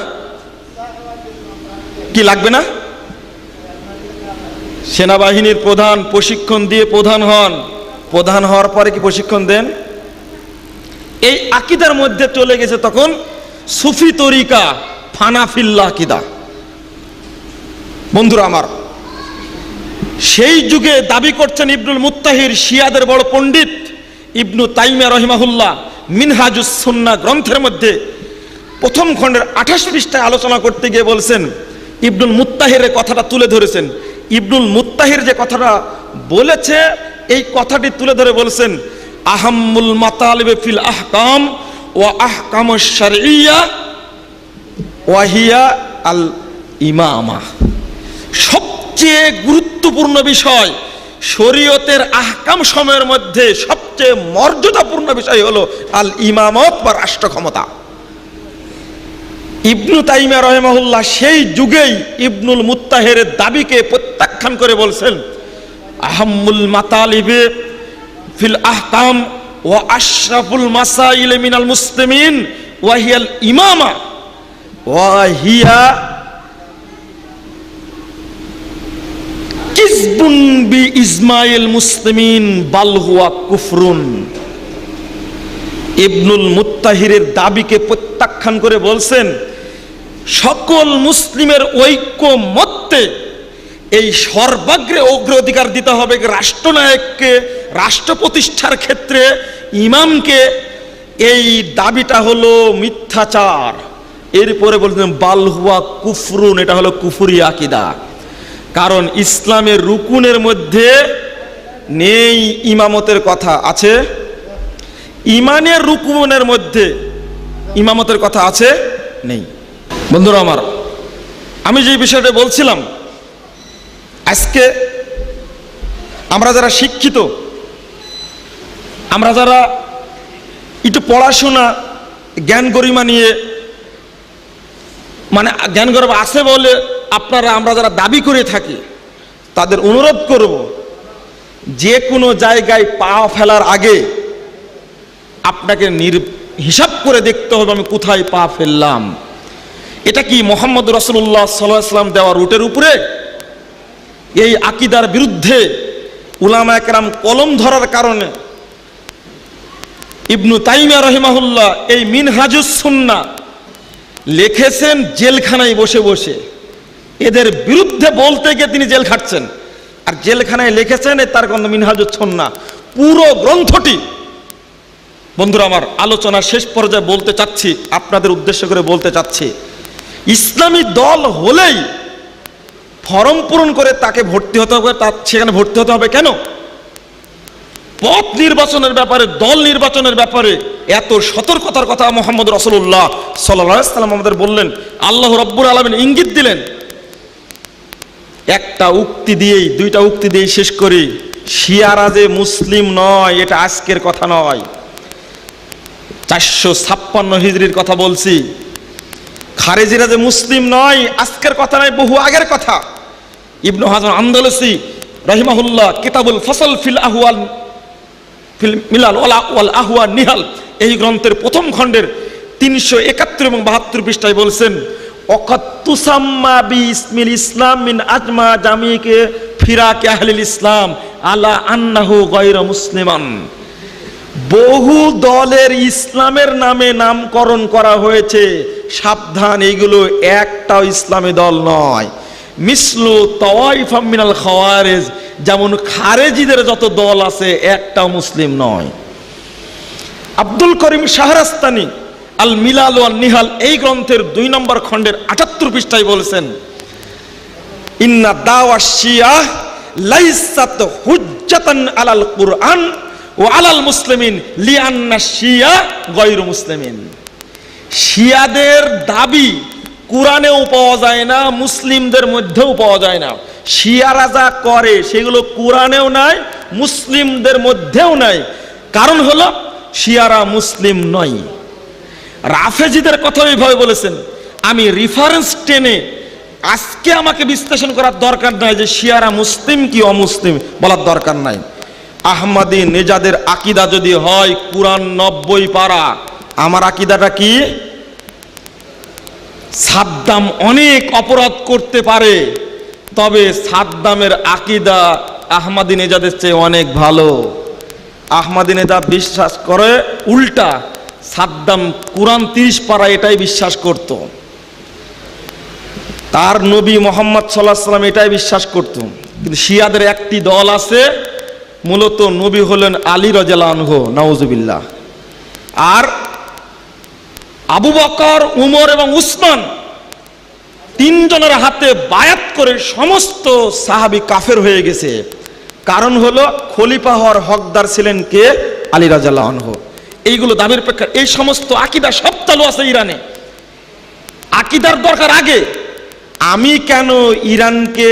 কি লাগবে না? সেনাবাহিনীর প্রধান প্রশিক্ষণ দিয়ে প্রধান হন, প্রধান হওয়ার পরে কি প্রশিক্ষণ দেন? এই আকীদার মধ্যে চলে গেছে তখন সুফি তরিকা, ফানাফিল্লা আকিদা। বন্ধুরা আমার, সেই যুগে দাবি করছেন ইবনুল মুত্তাহির, শিয়াদের বড় পণ্ডিত ইবনু তাইমিয়া রহিমাহুল্লাহ মিনহাজুস সুন্নাহ গ্রন্থের মধ্যে প্রথম খণ্ডের 28 পৃষ্ঠায় আলোচনা করতে গিয়ে বলছেন, ইবনুল মুত্তাহিরের কথাটা তুলে ধরেছেন। ইবনুল মুত্তাহির যে কথাটা বলেছে এই কথাটি তুলে ধরে বলছেন, আহাম্মুল মাতালিবে ফিল আহকাম ওয়া আহকামুশ শারঈয়্যা ওয়া হিয়া আল ইমামা। সবচেয়ে গুরুত্বপূর্ণ বিষয়, শরীয়তের আহকাম সময়ের মধ্যে সবচেয়ে মর্যাদাপূর্ণ বিষয় হলো আল ইমামত বা রাষ্ট্র ক্ষমতা। ইবনু তাইমিয়া রাহিমাহুল্লাহ সেই যুগেই ইবনুল মুত্তাহিরের দাবিকে প্রত্যাখ্যান করে বলছেন, আহাম্মুল মাতালিবে ফিল আহকাম ওয়া আশরাফুল মাসাইল মিনাল মুসলিমিন ওয়া হিয়াল ইমামা ওয়া হিয়া কিসবুন বি ইজমাইল মুসলিমিন বাল হুয়া কুফরুন। ইবনুল মুত্তাহিরের দাবিকে প্রত্যাখ্যান করে বলছেন, সকল মুসলিমের ঐক্যমত্যে এই সর্বাগ্রে অগ্রাধিকার দিতে হবে রাষ্ট্রনায়ককে, রাষ্ট্র প্রতিষ্ঠার ক্ষেত্রে ইমামকে। এই দাবিটা হলো মিথ্যাচার। এরপরে বলছেন বাল হুয়া কুফরুন, এটা হলো কুফরি আকিদা। কারণ ইসলামের রুকুনের মধ্যে নেই ইমামতের কথা, আছে? ইমানের রুকুনের মধ্যে ইমামতের কথা আছে? নেই। বন্ধুরা আমার, আমি যে বিষয়টা বলছিলাম, আজকে আমরা যারা শিক্ষিত, আমরা যারা একটু পড়াশোনা জ্ঞান গরিমা নিয়ে, মানে জ্ঞান গরিমা আছে বলে আমরা যারা দাবি করে থাকি, তাদের অনুরোধ করব, যে কোনো জায়গায় পা ফেলার আগে আপনাকে হিসাব করে দেখতে হবে আমি কোথায় পা ফেললাম। এটা কি মুহাম্মদ রাসূলুল্লাহ সাল্লাল্লাহু আলাইহি ওয়াসাল্লাম দেওয়া রুটের উপরে? এই আকিদার বিরুদ্ধে উলামায়ে কেরাম কলম ধরার কারণে ইবনু তাইমিয়া রাহিমাহুল্লাহ এই মিনহাজুস সুন্নাহ লিখেছেন জেলখানায় বসে বসে। এদের বিরুদ্ধে বলতে গিয়ে তিনি জেল খাটছেন, আর জেলখানায় লিখেছেন তার গ্রন্থ মিনহাজুস সুন্নাহ। পুরো গ্রন্থটি, বন্ধুরা আমার, আলোচনা শেষ পর্যায়ে বলতে চাচ্ছি, আপনাদের উদ্দেশ্য করে বলতে চাচ্ছি, ইসলামী দল হলেই ফরম পূরণ করে তাকে ভর্তি হতে হবে, সেখানে ভর্তি হতে হবে কেন? পথ নির্বাচনের ব্যাপারে, দল নির্বাচনের ব্যাপারে এত সতর্কতার কথা মুহাম্মদ রাসূলুল্লাহ সাল্লাল্লাহু আলাইহি ওয়াসাল্লাম আমাদের বললেন, আল্লাহ রাব্বুল আলামিন ইঙ্গিত দিলেন। একটা উক্তি দিয়েই, দুইটা উক্তি দিয়েই শেষ করি। শিয়ারা যে মুসলিম নয় এটা আজকের কথা নয়, 456 হিজরির কথা বলছি। খারেজিরা যে মুসলিম নয় আজকের কথা নয়, বহু আগের কথা। ইবনু হাজার আন্দালুসি রাহিমাহুল্লাহ কিতাবুল ফসল ফিল আহওয়াল ফিল মিলাল ওয়াল আহওয়াল নিহাল, এই গ্রন্থের প্রথম খণ্ডের 371 এবং 72 পৃষ্ঠায় বলছেন, ওয়াকাত তুসাম্মা বিইসমিল ইসলাম মিন আজমা জামিকে ফিরাক আহলিল ইসলাম আলা আন্নাহু গায়রু মুসলিমান। বহু দলের ইসলামের নামে নামকরণ করা হয়েছে, সাবধান, এইগুলো একটাও ইসলামী দল নয়। মিসলু তাওয়াইফা মিনাল খাওয়ারিজ, যেমন খারেজিদের যত দল আছে একটাও মুসলিম নয়। আব্দুল করিম শাহরাস্তানি আল মিলাল ওয়ান নিহাল এই গ্রন্থের 2 নম্বর খণ্ডের 78 পৃষ্ঠায় বলছেন, ইন্না দাওয়া শিয়া লাইসাত হুজ্জাতান আলাল কুরআন ওয়া আলাল মুসলিমিন লিআন্না শিয়া গায়রু মুসলিমিন। শিয়াদের দাবি কুরআনেও পাওয়া যায় না, মুসলিমদের মধ্যেও পাওয়া যায় না। শিয়ারা যা করে সেগুলো কুরআনেও নাই, মুসলিমদের মধ্যেও নাই। কারণ হলো শিয়ারা মুসলিম নয়। রাফেজিদের কথা এইভাবে বলেছেন। আমি রেফারেন্স টেনে আজকে আমাকে বিশ্লেষণ করার দরকার নাই যে শিয়ারা মুসলিম কি অমুসলিম, বলার দরকার নাই। আহমদী নেজাদের আকিদা যদি হয় কুরআন 90 পারা, আমার আকিদাটা কি? সাদ্দাম অনেক অপরাধ করতে পারে, তবে সাদ্দামের আকিদা আহমদী নেজাদের চেয়ে অনেক ভালো। আহমদী নেজাদ বিশ্বাস করে উল্টা, সাদ্দাম কুরআন 30 পারা এটাই বিশ্বাস করত, তার নবী মুহাম্মদ সাল্লাল্লাহু আলাইহি ওয়াসাল্লাম এটাই বিশ্বাস করত। কিন্তু শিয়াদের একটি দল আছে, মূলত নবী হলেন আলী রাদিয়াল্লাহু আনহু, নাউজুবিল্লাহ। আর আবু বকর, উমর এবং উসমান তিনজনের হাতে বায়াত করে সমস্ত সাহাবী কাফের হয়ে গেছে। কারণ হলো খলিফা হওয়ার হকদার ছিলেন কে? আলী রাদিয়াল্লাহু আনহু। এইগুলো দাবির প্রেক্ষাপটে এই সমস্ত আকীদা সব চালু আছে ইরানে। আকীদার দরকার আগে। আমি কেন ইরানকে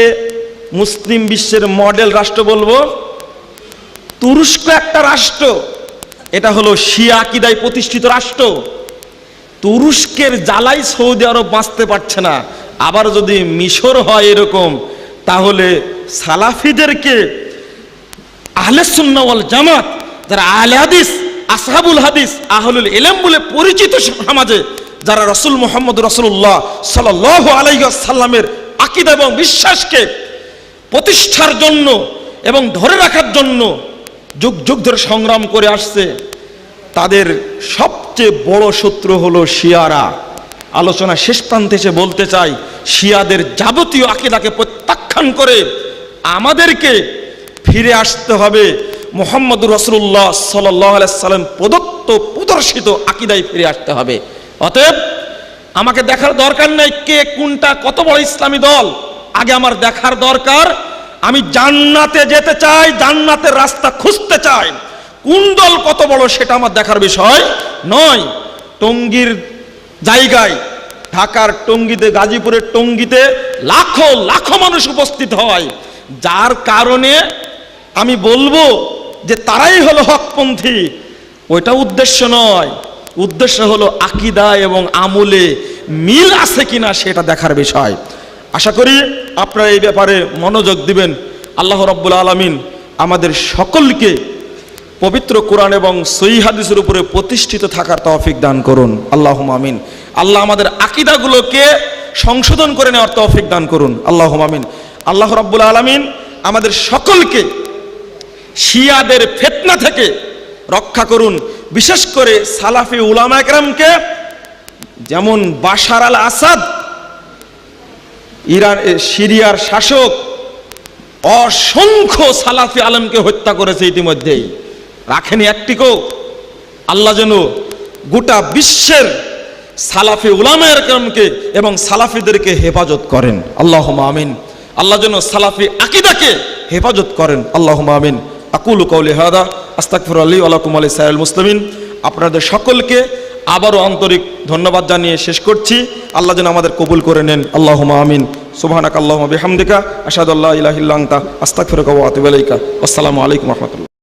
মুসলিম বিশ্বের মডেল রাষ্ট্র বলবো? তুরস্ক একটা রাষ্ট্র, এটা হলো শিয়া আকীদায় প্রতিষ্ঠিত রাষ্ট্র। তুরস্কের জ্বালাই সৌদি আরব বাঁচতে পারছে না। আবার যদি মিশর হয় এরকম, তাহলে সালাফিদেরকে আহলে সুন্নাহ ওয়াল জামাত, যারা আহলে হাদিস, আসহাবুল হাদিস, আহলুল ইলম বলে পরিচিত সমাজে, যারা রাসূল মুহাম্মদ রাসূলুল্লাহ সাল্লাল্লাহু আলাইহি ওয়াসাল্লামের আকীদা এবং বিশ্বাসকে প্রতিষ্ঠার জন্য এবং ধরে রাখার জন্য যুগ যুগ ধরে সংগ্রাম করে আসছে, তাদের সবচেয়ে বড় শত্রু হলো শিয়ারা। আলোচনা শেষ প্রান্তে এসে বলতে চাই, শিয়াদের যাবতীয় আকীদাকে প্রত্যাখ্যান করে আমাদেরকে ফিরে আসতে হবে মুহাম্মদুর রাসূলুল্লাহ সাল্লাল্লাহু আলাইহি ওয়াসাল্লাম প্রদত্ত প্রদর্শিত আকীদায় ফিরে আসতে হবে। অতএব আমাকে দেখার দরকার নেই কে কোনটা কত বড় ইসলামী দল, আগে আমার দেখার দরকার আমি জান্নাতে যেতে চাই, জান্নাতের রাস্তা খুঁজতে চাই। কোন দল কত বড় সেটা আমার দেখার বিষয় নয়। টঙ্গীর জায়গায়, ঢাকার টঙ্গীতে, গাজীপুরের টঙ্গীতে লাখো লাখো মানুষ উপস্থিত হয়, যার কারণে আমি বলবো যে তারাই হলো হকপন্থী, ওইটা উদ্দেশ্য নয়। উদ্দেশ্য হলো আকীদা এবং আমলে মিল আছে কিনা সেটা দেখার বিষয়। আশা করি আপনারা এই ব্যাপারে মনোযোগ দিবেন। আল্লাহ রাব্বুল আলামিন আমাদের সকলকে পবিত্র কোরআন এবং সহিহ হাদিসের উপরে প্রতিষ্ঠিত থাকার তৌফিক দান করুন, আল্লাহুম্মা আমিন। আল্লাহ আমাদের আকীদাগুলোকে সংশোধন করে নেওয়ার তৌফিক দান করুন, আল্লাহুম্মা আমিন। আল্লাহ রাব্বুল আলামিন আমাদের সকলকে শিয়াদের ফিতনা থেকে রক্ষা করুন, বিশেষ করে সালাফি উলামা একরামকে, যেমন বাশার আল আসাদ ইরান সিরিয়ার শাসক অসংখ্য সালাফি আলেমকে হত্যা করেছে ইতিমধ্যেই, রাখেনি একটিকেও। আল্লাহ যেন গোটা বিশ্বের সালাফি উলামা একরামকে এবং সালাফিদেরকে হেফাজত করেন, আল্লাহুম্মা আমিন। আল্লাহ যেন সালাফি আকীদাকে হেফাজত করেন, আল্লাহুম্মা আমিন। আকুলু কওলি হাদা আস্তাগফিরুল্লাহ লি ওয়া লাকুম ওয়া লিসাইরিল মুসলিমিন। আপনাদের সকলকে আবারও আন্তরিক ধন্যবাদ জানিয়ে শেষ করছি। আল্লাহ যেন আমাদের কবুল করে নেন, আল্লাহুম্মা আমিন। সুবহানাকাল্লাহুম্মা বিহামদিকা আশহাদু আল্লা ইলাহা ইল্লা আনতা আস্তাগফিরুকা ওয়া আতুবু ইলাইকা। আসসালামু আলাইকুম ওয়া রাহমাতুল্লাহ।